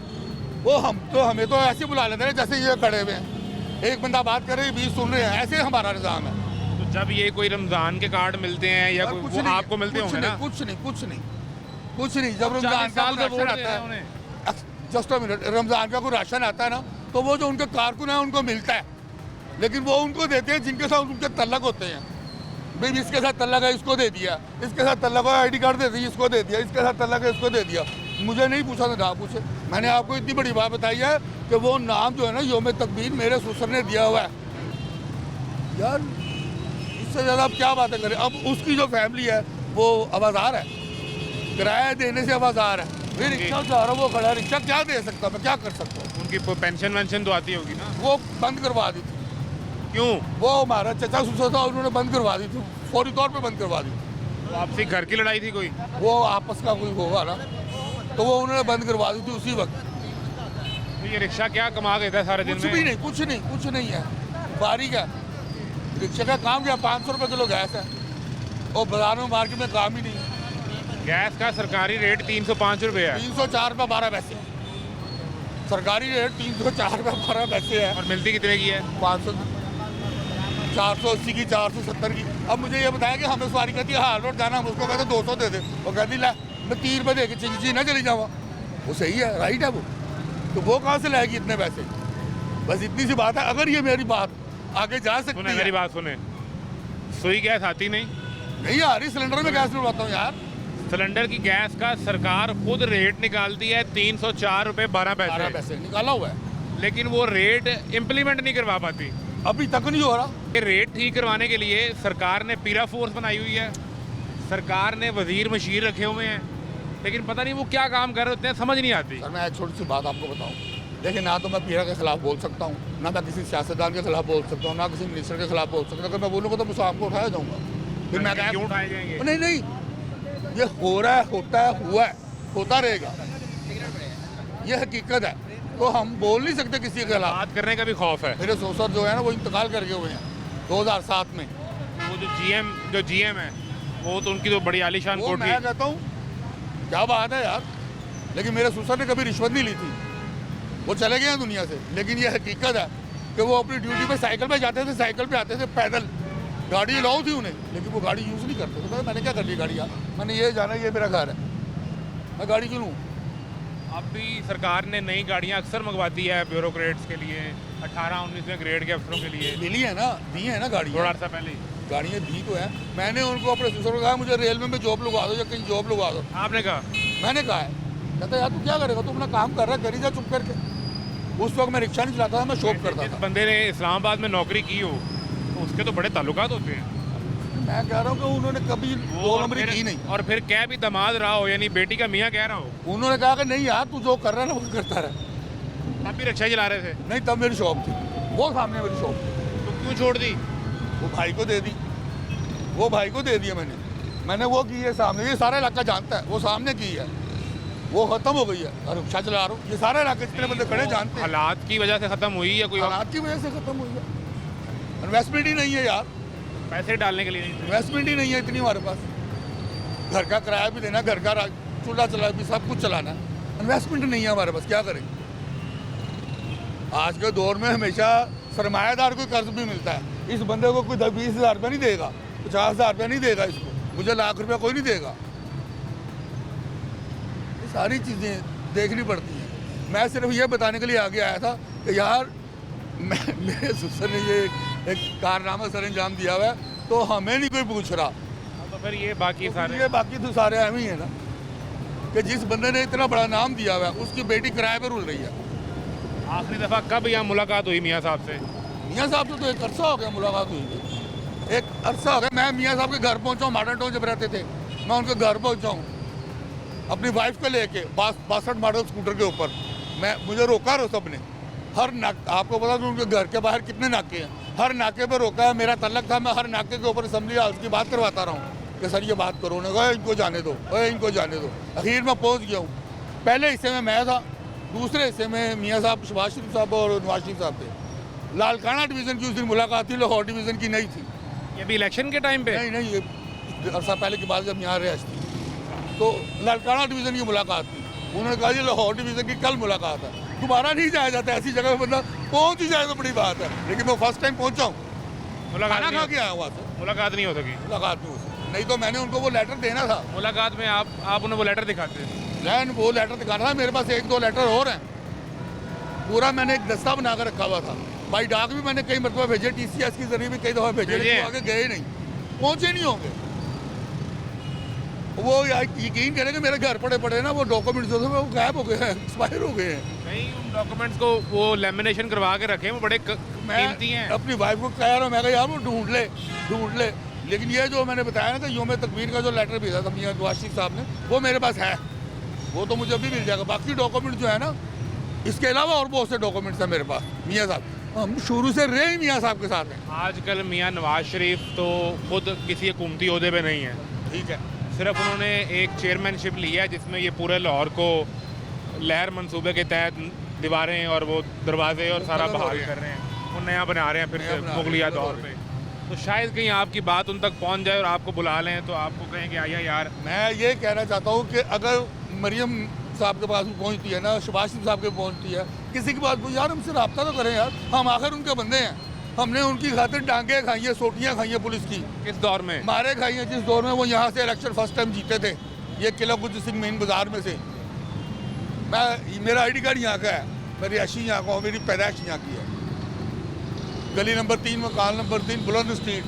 वो हमें तो ऐसे बुला लेते हैं जैसे ये खड़े हुए हैं, एक बंदा बात कर रहे हैं 20 सुन रहे हैं, ऐसे हमारा निज़ाम है। तो जब ये कोई रमजान के कार्ड मिलते हैं या सर, कोई कुछ वो नहीं, आपको मिलते होंगे ना? कुछ नहीं। जब रमजान का कोई राशन आता है, जस्ट अ मिनट, रमजान का कोई राशन आता है ना, तो वो जो उनके कारकुन है उनको मिलता है, लेकिन वो उनको देते हैं जिनके साथ उनके तल्लक होते हैं। भाई इसके साथ तल्लक है इसको दे दिया, इसके साथ तल्लक है ID कार्ड दे दिया इसको दे दिया, इसके साथ तल्लक है इसको दे दिया। मुझे नहीं पूछा था, ना पूछे। मैंने आपको इतनी बड़ी बात बताई है कि वो नाम जो है ना योम तकबीर मेरे ससुर ने दिया हुआ है। यार इससे ज़्यादा आप क्या बातें करें? अब उसकी जो फैमिली है वो आवाज़ार है, किराया देने से आवाज़ार है। फिर रिक्शा चला रहा वो खड़ा है, रिक्शा क्या दे सकता, मैं क्या कर सकता हूँ? उनकी पेंशन वेंशन तो आती होगी ना? वो बंद करवा दी थी। क्यों? वो हमारा चचा ससुर था, उन्होंने बंद करवा दी थी, फौरी तौर पे बंद करवा दी। तो आपसी घर की लड़ाई थी कोई? वो आपस का कोई होगा ना, तो वो उन्होंने बंद करवा दी थी उसी वक्त। तो ये रिक्शा क्या कमा गया था सारे दिन कुछ में? भी नहीं, कुछ नहीं है, बारीक है। रिक्शा का काम क्या, 500 रुपये किलो गैस है, और बाजार में मार्केट में काम ही नहीं। गैस का सरकारी रेट 305 रुपये है। 304 रुपये 12 पैसे सरकारी रेट, 304 रुपये 12 पैसे है। और मिलती कितने की है? 500 480 की, 470 की। अब मुझे ये बताया कि हमें सवारी कहती है हाल रोड जाना, हम उसको कहते 200 दे दे, वो कहती ला मैं 3 रुपये दे के चिंची ना चली जाऊँ। वो सही है, राइट है वो, तो वो कहाँ से लाएगी इतने पैसे? बस इतनी सी बात है। अगर ये मेरी बात आगे जा सकती सुने है, मेरी बात सुने, सुई गैस आती नहीं आ रही, सिलेंडर में गैस डलवाता हूँ यार। सिलेंडर की गैस का सरकार खुद रेट निकालती है 304 रुपये 12 पैसे निकाला हुआ है, लेकिन वो रेट इम्प्लीमेंट नहीं करवा पाती। अभी तक नहीं हो रहा। ये रेट ठीक करवाने के लिए सरकार ने पीरा फोर्स बनाई हुई है, सरकार ने वजीर मशीर रखे हुए हैं, लेकिन पता नहीं वो क्या काम कर रहे होते हैं, समझ नहीं आती। सर मैं एक छोटी सी बात आपको बताऊं, देखिए ना तो मैं पीरा के खिलाफ बोल सकता हूं, ना मैं किसी सियासतदान के खिलाफ बोल सकता हूं, ना किसी मिनिस्टर के खिलाफ बोल सकता हूं। अगर मैं बोलूँगा तो मुझे आपको उठाया जाऊँगा। फिर मैं क्यों उठाए जाएंगे? नहीं, ये हो रहा है, होता है, हुआ है, होता रहेगा, ये हकीकत है। तो हम बोल नहीं सकते किसी के खिलाफ। बात करने का भी खौफ है। मेरे ससुर जो है ना वो इंतकाल करके हुए हैं 2007 में। वो जो जीएम है वो तो उनकी तो बड़ी आलीशान वो कोठी। मैं कहता हूँ क्या बात है यार, लेकिन मेरे ससुर ने कभी रिश्वत नहीं ली थी, वो चले गए हैं दुनिया से। लेकिन ये हकीकत है कि वो अपनी ड्यूटी पे साइकिल पे जाते थे, साइकिल पे आते थे, पैदल। गाड़ी अलाउ थी उन्हें, लेकिन वो गाड़ी यूज़ नहीं करते। तो मैंने क्या कर ली गाड़ी यार, मैंने ये जाना ये मेरा घर है, मैं गाड़ी क्यों लूँ? अब भी सरकार ने नई गाड़ियां अक्सर मंगवाती है ब्यूरोक्रेट्स के लिए, 18-19वें ग्रेड के अफसरों के लिए। मिली है ना, दी है ना गाड़ी, थोड़ा अर्सा पहले गाड़ियाँ दी तो है। मैंने उनको अपने ससुर को कहा मुझे रेलवे में जॉब लगवा दो या कहीं जॉब लगवा दो। आपने कहा? मैंने कहा है, कहता यार तू क्या करेगा, तू अपना काम कर रहा है, करी जा चुप करके। उस वक्त मैं रिक्शा नहीं चलाता था, मैं शॉप करता जिस था। बंदे ने इस्लामाबाद में नौकरी की हो तो उसके तो बड़े ताल्लुकात होते हैं। मैं कह रहा हूँ कि उन्होंने कभी दो नंबरी की नहीं। और फिर क्या भी दामाद रहा हो, यानी बेटी का मियाँ कह रहा हो। उन्होंने कहा कि नहीं यार तू जो कर रहा है ना वो करता रहे। तब भी रिक्शा चला रहे थे? नहीं, तब मेरी शॉप थी, वो सामने मेरी शॉप थी। तो क्यों छोड़ दी? वो भाई को दे दी, वो भाई को दे दिया मैंने वो की है सामने, ये सारा इलाका जानता है, वो सामने की है, वो खत्म हो गई है। और रिक्शा चला रहा हूँ, ये सारे इलाके जितने बंदे खड़े जानते हैं। हालात की वजह से खत्म हुई या कोई हालात की वजह से खत्म हुई है। इन्वेस्टमेंट ही नहीं है यार, पैसे डालने के लिए नहीं? इन्वेस्टमेंट ही नहीं है इतनी हमारे पास। घर का किराया भी देना, घर का चूल्हा चला भी, सब कुछ चलाना, इन्वेस्टमेंट नहीं है हमारे पास, क्या करें? आज के दौर में हमेशा सरमायादार को कर्ज भी मिलता है। इस बंदे को कोई 20,000 रुपये नहीं देगा, 50,000 रुपये नहीं देगा, इसको मुझे लाख रुपया कोई नहीं देगा। ये सारी चीज़ें देखनी पड़ती हैं। मैं सिर्फ ये बताने के लिए आगे आया था कि यार मेरे ससुर ने ये एक कारनामा सर अंजाम दिया हुआ है, तो हमें नहीं कोई पूछ रहा। फिर ये बाकी सारे ये बाकी तो सारे एवं ही है ना कि जिस बंदे ने इतना बड़ा नाम दिया हुआ है उसकी बेटी किराए पर रुल रही है। आखिरी दफ़ा कब यहाँ मुलाकात हुई मियाँ साहब से? मियाँ साहब से तो एक अरसा हो गया मुलाकात हुई थी, एक अरसा हो गया। मैं मियाँ साहब के घर पहुँचा हूँ, मॉडर्न टाउन जब रहते थे, मैं उनके घर पहुँचा हूँ अपनी वाइफ को लेके 62 मॉडल स्कूटर के ऊपर। मुझे रोका रो सब ने, हर नाक, आपको पता तो उनके घर के बाहर कितने नाके हैं, हर नाके पर रोका है। मेरा तलक था, मैं हर नाके के ऊपर असेंबली हाउस की बात करवाता रहा हूँ कि सर ये बात करो, उन्होंने कहा इनको जाने दो, इनको जाने दो। आखिर में पहुँच गया हूँ। पहले हिस्से में मैं था, दूसरे हिस्से में मियाँ साहब, शहबाज शरीफ साहब और नवाज शरीफ साहब थे। लालकाना डिवीज़न की उस दिन मुलाकात थी, लाहौर डिवीज़न की नहीं थी। ये भी इलेक्शन के टाइम पे? नहीं, ये अरसा पहले की बात, जब यहाँ रिहाइश थी तो लालकाना डिवीज़न की मुलाकात थी। उन्होंने कहा ये लाहौर डिवीज़न की कल मुलाकात है, दोबारा नहीं जाया जाता, ऐसी जगह पर बंदा पहुँच ही जाए तो बड़ी बात है। लेकिन मैं फर्स्ट टाइम पहुँचा हूँ, खाना खा के आया हुआ था, मुलाकात नहीं हो सकी। मुलाकात नहीं हो सकी, नहीं तो मैंने उनको वो लेटर देना था। मुलाकात में आप उन्हें वो लेटर दिखाते? मैं वो लेटर दिखाना था, मेरे पास 1-2 लेटर और हैं। पूरा मैंने एक दस्ता बना कर रखा हुआ था। बाई डाक भी मैंने कई मरतबा भेजे, TCS के जरिए भी कई दफ़ा भेजे, लेकिन आगे गए नहीं, पहुँचे नहीं होंगे। वो यकीन करेंगे मेरे घर पड़े ना वो डॉक्यूमेंट्स होते हैं, वो गायब हो गए हैं, एक्सपायर हो गए हैं। नहीं, उन डॉक्यूमेंट्स को वो लेमिनेशन करवा के रखे, वो बड़े कीमती हैं। अपनी वाइफ को कह रहा हूँ, मैं कहा यार वो ढूंढ ले। लेकिन ये जो मैंने बताया ना कि योम तकबीर का जो लेटर भेजा था मियाँ नवाज शरीफ साहब ने, वो मेरे पास है, वो तो मुझे अभी मिल जाएगा। बाकी डॉक्यूमेंट जो है ना, इसके अलावा और बहुत से डॉक्यूमेंट्स हैं मेरे पास। मियाँ साहब हम शुरू से रहे ही मियाँ साहब के साथ हैं। आजकल मियाँ नवाज शरीफ तो खुद किसी हुकूमती ओहदे पे नहीं है, ठीक है, सिर्फ उन्होंने एक चेयरमैनशिप ली है जिसमें ये पूरे लाहौर को लहर मंसूबे के तहत दीवारें और वो दरवाजे और सारा बहाल कर रहे हैं, वो नया बना रहे हैं फिर से मुगलिया दौर पे। तो शायद कहीं आपकी बात उन तक पहुंच जाए और आपको बुला लें तो आपको कहें कि आइए यार। मैं ये कहना चाहता हूँ कि अगर मरियम साहब के पास भी पहुँचती है ना, शहबाज शरीफ साहब के पहुँचती है, किसी के पास यार हमसे रब्ता तो करें यार, हम आखिर उनके बंदे हैं। हमने उनकी खातिर डांगे खाई है, सोटियाँ खाई हैं पुलिस की। किस दौर में? मारे खाई हैं जिस दौर में वो यहाँ से इलेक्शन फर्स्ट टाइम जीते थे, ये किला गुज्जर सिंह मेन बाज़ार में से। मेरा ID कार्ड यहाँ का है, मेरी अशी यहाँ का, मेरी पैदाइश यहाँ की है। गली नंबर 3, मकान नंबर 3, बुलंद स्ट्रीट।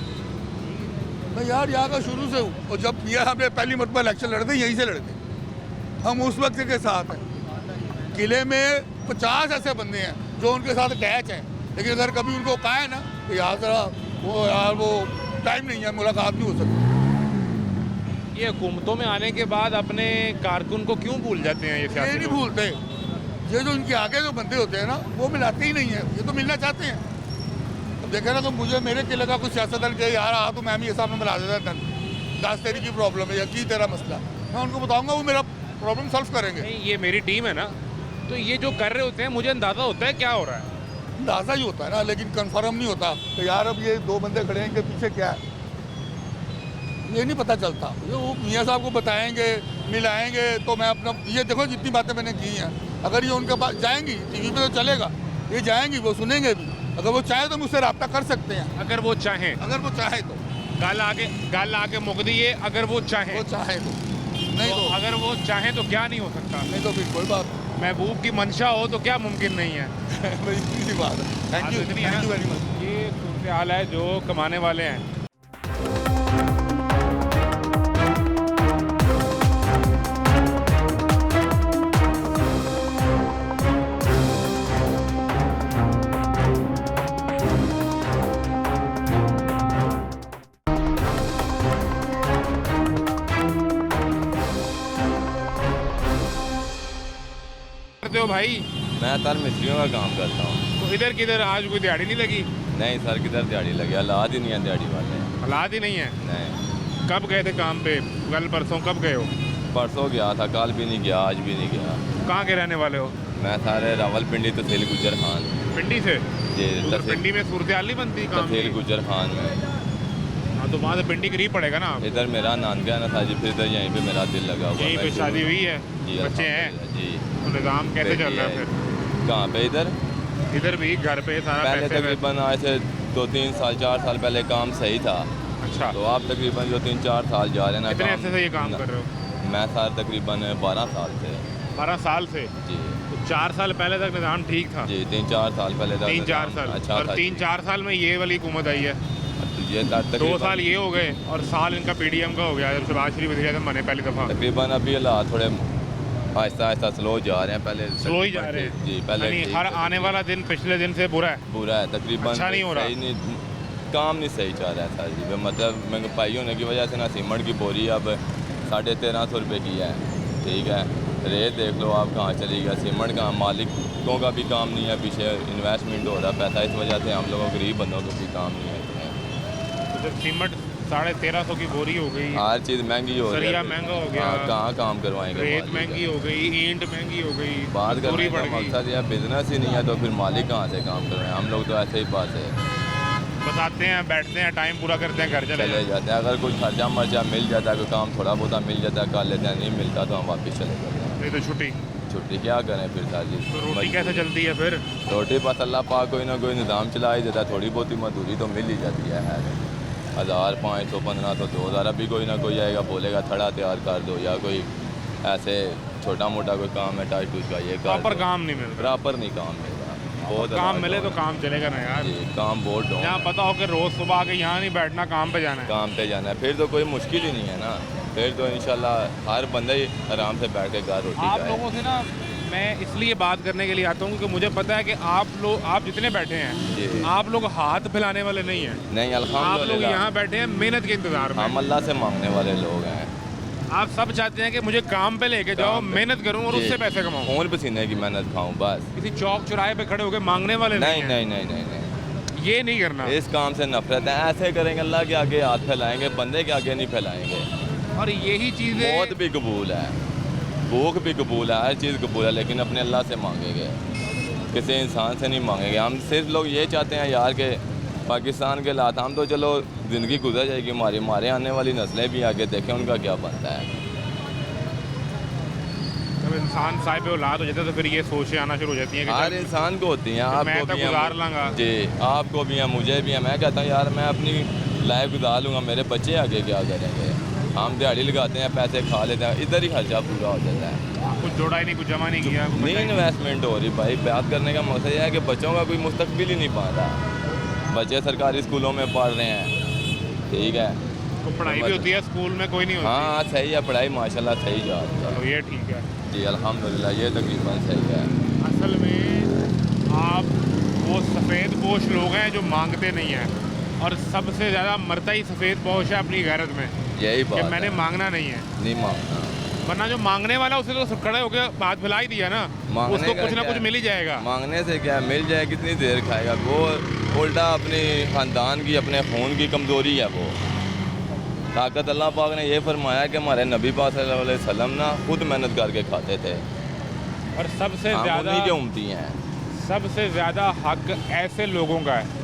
मैं यार यहाँ का शुरू से हूँ, और जब यहाँ हमने पहली मरतबा इलेक्शन लड़ते यहीं से लड़ते, हम उस वक्त के साथ हैं। किले में 50 ऐसे बंदे हैं जो उनके साथ अटैच हैं, लेकिन अगर कभी उनको कहा है ना कि यार जरा वो टाइम नहीं है, मुलाकात नहीं हो सकती। ये हुकूमतों में आने के बाद अपने कारकुन को क्यों भूल जाते हैं ये ये सियासी नहीं लोग? भूलते, ये जो इनके आगे जो बंदे होते हैं ना वो मिलाते ही नहीं है, ये तो मिलना चाहते हैं। अब देखे ना, तो मुझे मेरे किले का कुछ सियासतदान कहे यार आ तो मैं भी ये सामने मिला देता है, 10 तेरी की प्रॉब्लम है या की तेरा मसला, मैं उनको बताऊँगा, वो मेरा प्रॉब्लम सॉल्व करेंगे। नहीं, ये मेरी टीम है ना, तो ये जो कर रहे होते हैं मुझे अंदाज़ा होता है क्या हो रहा है, अंदाज़ा ही होता है ना, लेकिन कंफर्म नहीं होता कि यार अब ये 2 बंदे खड़े हैं, इनके पीछे क्या है, ये नहीं पता चलता। ये वो मियाँ साहब को बताएंगे, मिलाएंगे, तो मैं अपना ये देखो जितनी बातें मैंने की हैं, अगर ये उनके पास जाएंगी TV पे तो चलेगा, ये जाएंगी वो सुनेंगे भी, अगर वो चाहे तो मुझसे रब्ता कर सकते हैं। अगर वो चाहें, अगर वो चाहे तो गल आके मुक दिए, अगर वो चाहें, वो चाहे तो, नहीं तो अगर वो चाहें तो क्या नहीं हो सकता? नहीं तो फिर कोई बात महबूब की मंशा हो तो क्या मुमकिन नहीं है? नहीं। बात है। Thank you very much. ये सूरत हाल है जो कमाने वाले हैं। करते हो भाई? मैं सर मिस्त्रियों का काम करता हूँ। तो इधर किधर आज कोई दिहाड़ी नहीं लगी? नहीं सर, किधर दिहाड़ी लगी, हालात ही नहीं है दिहाड़ी वाले। हालात ही नहीं है? नहीं। कब गए थे काम पे? कल परसों कब गए हो? परसों गया था, कल भी नहीं गया, आज भी नहीं गया। कहाँ के रहने वाले हो? मैं सारे रावलपिंडी तहसील गुजर खान। पिंडी से? जी, उधर पिंडी में सूरत हाल नहीं बनती काम तहसील की? गुजर खान में। हाँ, तो वहाँ से पिंडी करीब पड़ेगा ना? इधर मेरा नानका ना था जी, फिर इधर यहीं पे मेरा दिल लगा हुआ। यहीं पे शादी हुई है? जी, बच्चे हैं? जी। तो निज़ाम कैसे चल रहा है फिर? कहाँ पे? इधर इधर भी घर पे सारा पहले पैसे तकरीबन आज से 2-3 साल 4 साल पहले काम सही था। अच्छा, तो आप तकरीबन जो 3-4 साल जा रहे हैं ना, कितने अरसे से ये काम कर रहे हो? मैं सर तकरीबन 12 साल से। 12 साल से? जी। तो 4 साल पहले तक निज़ाम ठीक था? जी, 3-4 साल पहले था। 3-4 साल? अच्छा और था। 3-4 साल में ये वाली हुकूमत आई है? ये 2 साल ये हो गए और साल इनका पीडीएम का हो गया जब शहबाज शरीफ वज़ीर आज़म बने पहली दफ़ा। तकरीबन अभी हालात थोड़े आहिस्ता आहिस्ता स्लो जा रहे हैं, पहले स्लो ही जा रहे हैं जी, पहले यानी ठीक हर था। आने वाला दिन पिछले दिन से बुरा है। पूरा है तकरीबन अच्छा नहीं हो रहा। सही नहीं, काम नहीं सही चल रहा है सर जी। मतलब महंगाई होने की वजह से ना सीमेंट की बोरी अब 1350 रुपये की है, ठीक है। रेत देख लो आप कहाँ चली गया, सीमेंट का मालिकों का भी काम नहीं है, पीछे इन्वेस्टमेंट हो रहा है पैसा, इस वजह से हम लोगों गरीब बंदों को भी काम नहीं है इतने। तो जब सीमेंट 1350 की बोरी हो गई, हर चीज़ महंगी हो रही सरिया है, महंगा हो गया, हाँ, कहाँ काम करवाएंगे रेत मालिक? महंगी हो गई, ईंट महंगी हो गई, बात दूरी करने का बढ़ गई। मकसद यह बिजनेस ही नहीं है तो फिर मालिक कहाँ से काम करवाएं? हम लोग तो ऐसे ही पास है, बस आते हैं बैठते हैं टाइम पूरा करते हैं घर चले चले जाते जाते हैं। अगर कुछ खर्चा मर्चा मिल जाता है, कोई काम थोड़ा बहुत मिल जाता है कर लेते हैं, नहीं मिलता तो हम वापस चले जाते हैं। नहीं तो छुट्टी। छुट्टी क्या करें फिर सर जी? तो रोटी कैसे चलती है फिर? रोटी बस अल्लाह पाक कोई ना कोई निज़ाम चला ही देता है, थोड़ी बहुत ही मजदूरी तो मिल ही जाती है। 1000 500 1500 2000 अभी कोई ना कोई आएगा बोलेगा थड़ा तैयार कर दो, या कोई ऐसे छोटा मोटा कोई काम है टाइट टूट का ये प्रॉपर काम नहीं मिल रहा। प्रॉपर नहीं काम मिल रहा। बहुत काम मिले तो काम चलेगा ना यार। जी, काम बहुत डाउन यहाँ है। पता हो कि रोज़ सुबह आके यहाँ नहीं बैठना, काम पे जाना है। काम पे जाना है, फिर तो कोई मुश्किल ही नहीं है ना। फिर तो इंशाल्लाह हर बंदा ही आराम से बैठ के घर रोटी आप खाए। लोगों से ना मैं इसलिए बात करने के लिए आता हूँ क्योंकि मुझे पता है कि आप जितने बैठे हैं, जी। आप लोग हाथ फैलाने वाले नहीं हैं। नहीं आप लोग अल्हम्दुलिल्लाह यहाँ बैठे हैं मेहनत के इंतजार में। हम अल्लाह से मांगने वाले लोग हैं। आप सब चाहते हैं कि मुझे काम पे लेके जाओ, काम पे। मेहनत करूँ और जी। उससे पैसे कमाऊँ। खून पसीने की मेहनत खाऊं बस। किसी चौक चौराहे पे खड़े होकर मांगने वाले नहीं हैं। नहीं नहीं नहीं नहीं, ये नहीं करना। इस काम से नफरत है। ऐसे करेंगे अल्लाह के आगे हाथ फैलाएंगे, बंदे के आगे नहीं फैलाएंगे। और यही चीज़ें मौत भी कबूल है, भूख भी कबूल है, हर चीज़ कबूल है, लेकिन अपने अल्लाह से मांगेंगे, किसी इंसान से नहीं मांगेंगे। हम सिर्फ लोग ये चाहते हैं यार कि पाकिस्तान के हालात, हम तो चलो ज़िंदगी गुजर जाएगी हमारे आने वाली नस्लें भी आगे देखें उनका क्या बनता है। जब इंसान साहिब औलाद हो जाता है तो फिर ये सोचें आना शुरू हो जाती हैं कि हर चल, इंसान को होती हैं, मैं आपको तो भी गुजार हैं, लांगा। जी आपको भी है, मुझे भी है। मैं कहता हूँ यार मैं अपनी लाइफ गुजार लूँगा, मेरे बच्चे आगे क्या करेंगे? हम दिहाड़ी लगाते हैं, पैसे खा लेते हैं, इधर ही खर्चा पूरा हो जाता है। कुछ जोड़ा ही नहीं, कुछ जमा नहीं किया, कुछ नहीं बचा ही नहीं। इन्वेस्टमेंट हो रही भाई। बात करने का मकसद यह है कि बच्चों का कोई मुस्तकबिल ही नहीं पा रहा। बच्चे सरकारी स्कूलों में पढ़ रहे हैं, ठीक है, तो पढ़ाई भी होती है स्कूल में, कोई नहीं होती। हाँ सही है, पढ़ाई माशाल्लाह सही जा रही है। चलो ये ठीक है। जी अल्हम्दुलिल्लाह ये तकरीबन सही है। असल में आप वो सफ़ेद पोश लोग हैं जो मांगते नहीं हैं, और सबसे ज़्यादा मरता ही सफ़ेद पोश है अपनी गैरत में यही कि बात मैंने है। मांगना नहीं है। नहीं मांगना, वरना जो मांगने वाला उसे तो खड़े होकर हाथ फैला ही दिया ना, मांगने उसको का कुछ ना क्या कुछ है? मिल ही जाएगा। मांगने से क्या मिल जाए, कितनी देर खाएगा वो? उल्टा अपनी ख़ानदान की, अपने खून की कमज़ोरी है वो। ताकत अल्लाह पाक ने ये फरमाया कि हमारे नबी पाक सल्लल्लाहु अलैहि वसल्लम ना खुद मेहनत करके खाते थे, और सबसे हम ज़्यादा उन्हीं के उम्मती हैं। सबसे ज़्यादा हक ऐसे लोगों का है,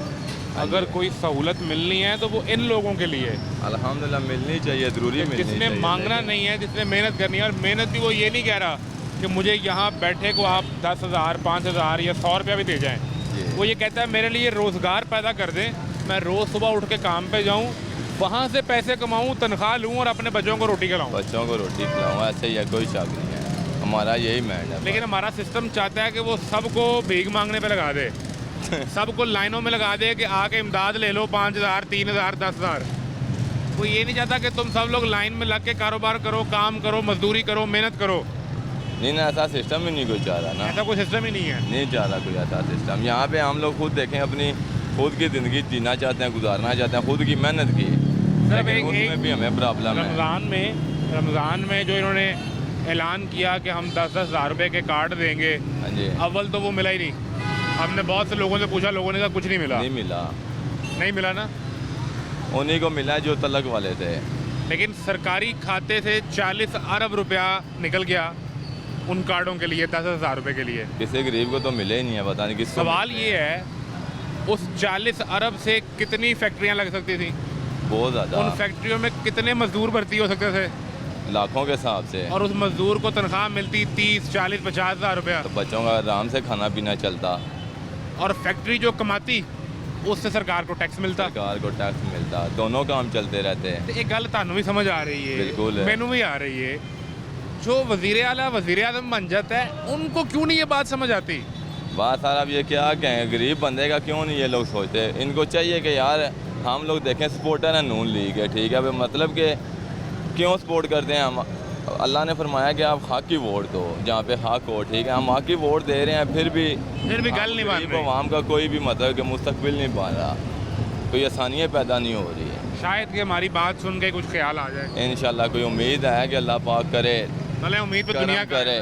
अगर कोई सहूलत मिलनी है तो वो इन लोगों के लिए अल्हम्दुलिल्लाह मिलनी चाहिए, ज़रूरी मिलनी जिसने चाहिए। मांगना लेकिन नहीं है, जिसने मेहनत करनी है। और मेहनत भी वो ये नहीं कह रहा कि मुझे यहाँ बैठे को आप 10,000 5,000 या 100 रुपया भी दे जाएं। जी। वो ये कहता है मेरे लिए रोज़गार पैदा कर दें, मैं रोज़ सुबह उठ के काम पे जाऊँ, वहाँ से पैसे कमाऊँ, तनख्वाह लूँ और अपने बच्चों को रोटी खिलाऊँ। बच्चों को रोटी खिलाऊँ, ऐसे ही है, कोई शक नहीं है, हमारा यही मैंड है। लेकिन हमारा सिस्टम चाहता है कि वो सबको भीख मांगने पे लगा दे, सबको लाइनों में लगा दे कि आके इमदाद ले लो 5,000 3,000 10,000। वो ये नहीं चाहता कि तुम सब लोग लाइन में लग के कारोबार करो, काम करो, मजदूरी करो, मेहनत करो। नहीं ना, ऐसा सिस्टम ही नहीं कोई चाह रहा ना, ऐसा कोई सिस्टम ही नहीं है। नहीं चाह रहा कोई ऐसा सिस्टम। यहाँ पे हम लोग खुद देखें, अपनी खुद की ज़िंदगी जीना चाहते हैं, गुजारना चाहते हैं, खुद की मेहनत की, लेकिन उसमें भी हमें प्रॉब्लम है। रमज़ान में जो इन्होंने ऐलान किया कि हम 10-10 हज़ार रुपये के कार्ड देंगे, हाँ जी, अव्वल तो वो मिला ही नहीं। हमने बहुत से लोगों से पूछा, लोगों ने कहा कुछ नहीं मिला। नहीं मिला, नहीं मिला ना। उन्हीं को मिला जो तलक वाले थे। लेकिन सरकारी खाते से 40 अरब रुपया निकल गया उन कार्डों के लिए, 10,000 रुपये के लिए। किसी गरीब को तो मिले ही नहीं है, पता नहीं किस। सवाल ये है, उस 40 अरब से कितनी फैक्ट्रियाँ लग सकती थी? बहुत उन ज़्यादा, फैक्ट्रियों में कितने मजदूर भर्ती हो सकते थे? लाखों के हिसाब से। और उस मजदूर को तनख्वाह मिलती 30 40 50 हज़ार रुपया, तो बच्चों का आराम से खाना पीना चलता, और फैक्ट्री जो कमाती उससे सरकार को टैक्स मिलता। सरकार को टैक्स मिलता, दोनों काम चलते रहते हैं। तो एक गल थानू भी समझ आ रही है, बिल्कुल है। मैनू भी आ रही है, जो वज़ीर आला वज़ीर आज़म बन जाता है उनको क्यों नहीं ये बात समझ आती बात सारा अब ये क्या कहें, गरीब बंदे का क्यों नहीं ये लोग सोचते। इनको चाहिए कि यार हम लोग देखें सपोर्टर है नून लीग है, ठीक है भाई, मतलब कि क्यों सपोर्ट करते हैं हम। अल्लाह ने फरमाया कि आप हक की वोट दो जहाँ पे हक हो, ठीक है, हम हक की वोट दे रहे हैं, फिर भी गल नहीं बन रही। आवाम का कोई भी मतलब कि मुस्तकबिल नहीं बन रहा, कोई आसानियाँ पैदा नहीं हो रही है। शायद कि हमारी बात सुन के कुछ ख्याल आ जाए। इंशाल्लाह कोई उम्मीद है कि अल्लाह पाक करे, भले उम्मीद पे करम दुनिया करे।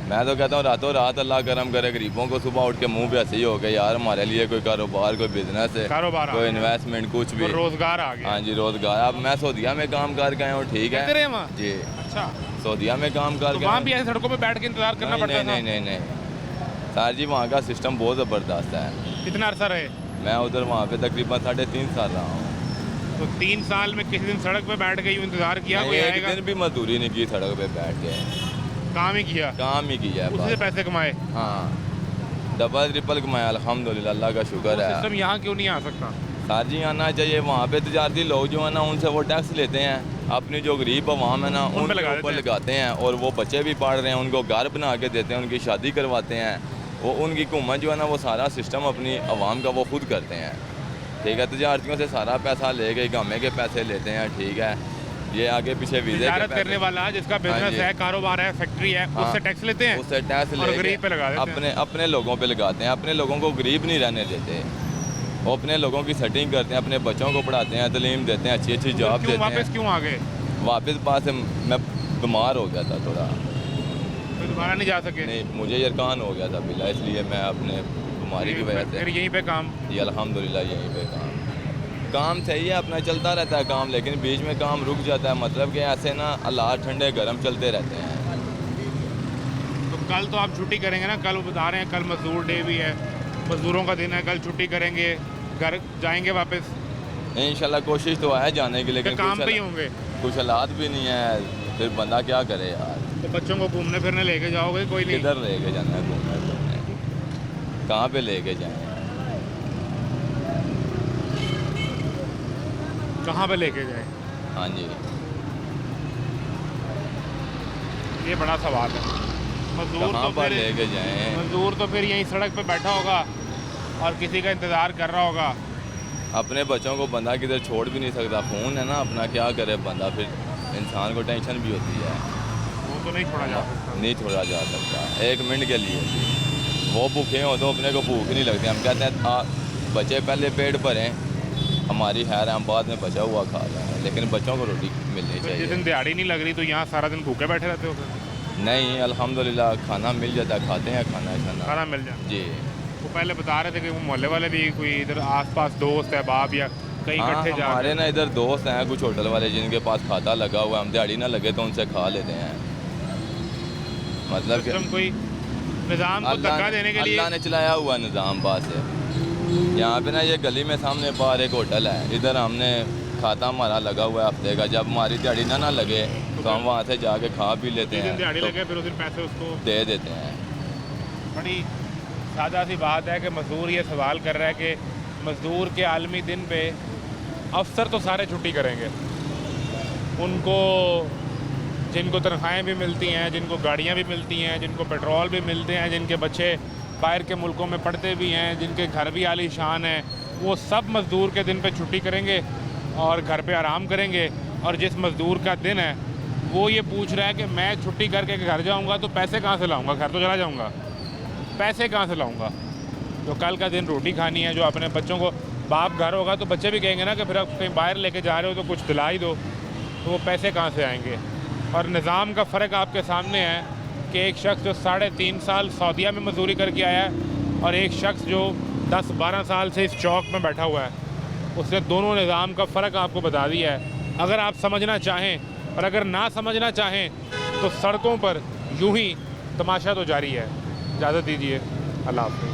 मैं तो कहता हूँ रातों रात अल्लाह करम करे, गरीबों को सुबह उठ के मुंह पे हंसी हो गई, यार हमारे लिए कोई कारोबार, कोई बिजनेस है, कारोबार आ कोई गया। इन्वेस्टमेंट, कुछ भी और रोजगार आ गया। हाँ जी रोजगार। अब मैं सऊदीया में काम करके आया हूँ, ठीक कहते रहे वहाँ? है जी, अच्छा, सऊदीया में काम तो करके वहाँ भी ऐसे सड़कों पे बैठ के इंतजार करना नहीं, पड़ता था? नहीं नहीं नहीं सर जी, वहाँ का सिस्टम बहुत ज़बरदस्त है। कितना अरसा रहे? मैं उधर वहाँ पे तकरीबन 3.5 साल रहा हूँ। तो 3 साल में किसी दिन सड़क पे बैठ के यूं इंतजार किया कोई एक आएगा? दिन भी मजदूरी नहीं की सड़क पे बैठ के, काम ही किया, काम ही किया है उससे बस। पैसे कमाए। हाँ डबल ट्रिपल कमाया, अल्हम्दुलिल्लाह, अल्लाह का शुक्र है। सिस्टम यहाँ क्यों नहीं आ सकता? सर जी आना चाहिए। वहाँ पे तजारती लोग जो है ना, उनसे वो टैक्स लेते हैं, अपनी जो गरीब आवाम है ना उन पे उनके ऊपर लगाते हैं, और वो बच्चे भी पढ़ रहे हैं, उनको घर बना के देते हैं, उनकी शादी करवाते हैं। वो उनकी हुकूमत जो है ना, वो सारा सिस्टम अपनी आवाम का वो खुद करते हैं, ठीक है। तजारतियों से सारा पैसा ले गए, गामे के पैसे लेते हैं, ठीक है। ये आगे पीछे वीज़े के तिजारत पैसे करने वाला जिसका बिजनेस है, कारोबार है, फैक्ट्री है, हाँ, उससे टैक्स लेते हैं, उससे टैक्स और ले गरीब पे लगा देते हैं। अपने लोगों पे लगाते हैं, अपने लोगों को गरीब नहीं रहने देते। वो अपने लोगों की सेटिंग करते हैं, अपने बच्चों को पढ़ाते हैं, तालीम देते हैं, अच्छी अच्छी जॉब देते हैं। वापस क्यों आ गए? वापस पास मैं बीमार हो गया था थोड़ा, तो दोबारा नहीं जा सके? नहीं, मुझे यरकान हो गया था बिल्ला, इसलिए मैं अपने बीमारी की वजह फिर से यहीं पे काम? ये अल्हम्दुलिल्लाह यहीं पे काम सही है, अपना चलता रहता है काम, लेकिन बीच में काम रुक जाता है, मतलब कि ऐसे ना हालात ठंडे गर्म चलते रहते हैं। तो कल तो आप छुट्टी करेंगे ना? कल वो बता रहे हैं कल मजदूर डे भी है, मजदूरों का दिन है, कल छुट्टी करेंगे, घर जाएंगे वापस? इंशाल्लाह कोशिश तो है जाने की, लेकिन काम पे ही होंगे। कुछ हालात भी नहीं है, फिर बंदा क्या करे यार। तो बच्चों को घूमने फिरने लेके जाओगे? कोई नहीं। किधर लेके जाना है घूमने फिरने, कहाँ पे लेके जाए, कहाँ पे लेके जाए? हाँ जी ये बड़ा सवाल है। मजदूर कहाँ तो पर फिर लेके जाएं। मजदूर तो फिर यहीं सड़क पे बैठा होगा और किसी का इंतज़ार कर रहा होगा। अपने बच्चों को बंदा किधर छोड़ भी नहीं सकता, फ़ोन है ना अपना, क्या करे बंदा, फिर इंसान को टेंशन भी होती है। वो तो नहीं छोड़ा जा सकता। नहीं छोड़ा जा सकता 1 मिनट के लिए भी। वो भूखे हो तो अपने को भूख नहीं लगती, हम कहते हैं बच्चे पहले पेट भरें, हमारी खैर हम बाद में बचा हुआ खा रहे हैं, लेकिन बच्चों को रोटी मिलनी जिस चाहिए। दिन दिहाड़ी नहीं लग रही तो यहाँ सारा दिन भूखे बैठे रहते हो? फिर नहीं अल्हम्दुलिल्लाह खाना मिल जाता है, खाते हैं खाना मिल जाए जी। वो पहले बता रहे थे कि वो मोहल्ले वाले भी कोई इधर आसपास दोस्त है बाप या कहीं हाँ, इकट्ठे जा हमारे ना इधर दोस्त हैं कुछ होटल वाले जिनके पास खाता लगा हुआ है, हम दिहाड़ी ना लगे तो उनसे खा लेते हैं। मतलब कि कोई निज़ाम को धक्का देने के लिए अल्लाह ने चलाया हुआ निज़ाम बात है। यहाँ पे ना ये गली में सामने बाहर एक होटल है, इधर हमने खाता हमारा लगा हुआ है हफ्ते का, जब हमारी दिहाड़ी ना लगे तो हम वहाँ से जाके खा पी लेते हैं, दिहाड़ी तो लगे फिर उस दिन पैसे उसको दे देते हैं। बड़ी सादा सी बात है कि मज़दूर ये सवाल कर रहा है कि मज़दूर के आलमी दिन पे अफसर तो सारे छुट्टी करेंगे, उनको जिनको तनख्वाहें भी मिलती हैं, जिनको गाड़ियाँ भी मिलती हैं, जिनको पेट्रोल भी मिलते हैं, जिनके बच्चे बाहर के मुल्कों में पढ़ते भी हैं, जिनके घर भी आलीशान हैं, वो सब मज़दूर के दिन पे छुट्टी करेंगे और घर पे आराम करेंगे। और जिस मज़दूर का दिन है वो ये पूछ रहा है कि मैं छुट्टी करके घर जाऊँगा तो पैसे कहाँ से लाऊँगा, घर तो चला जाऊँगा, पैसे कहाँ से लाऊँगा? तो कल का दिन रोटी खानी है, जो अपने बच्चों को, बाप घर होगा तो बच्चे भी कहेंगे ना कि फिर आप कहीं बाहर लेके जा रहे हो तो कुछ दिला ही दो, तो वो पैसे कहाँ से आएंगे? और निज़ाम का फ़र्क आपके सामने है कि एक शख्स जो 3.5 साल सऊदीया में मजदूरी करके आया है और एक शख्स जो 10-12 साल से इस चौक में बैठा हुआ है, उसने दोनों निज़ाम का फ़र्क आपको बता दिया है। अगर आप समझना चाहें और अगर ना समझना चाहें तो सड़कों पर यूं ही तमाशा तो जारी है। इजाज़त दीजिए, अल्लाह हाफ़िज़।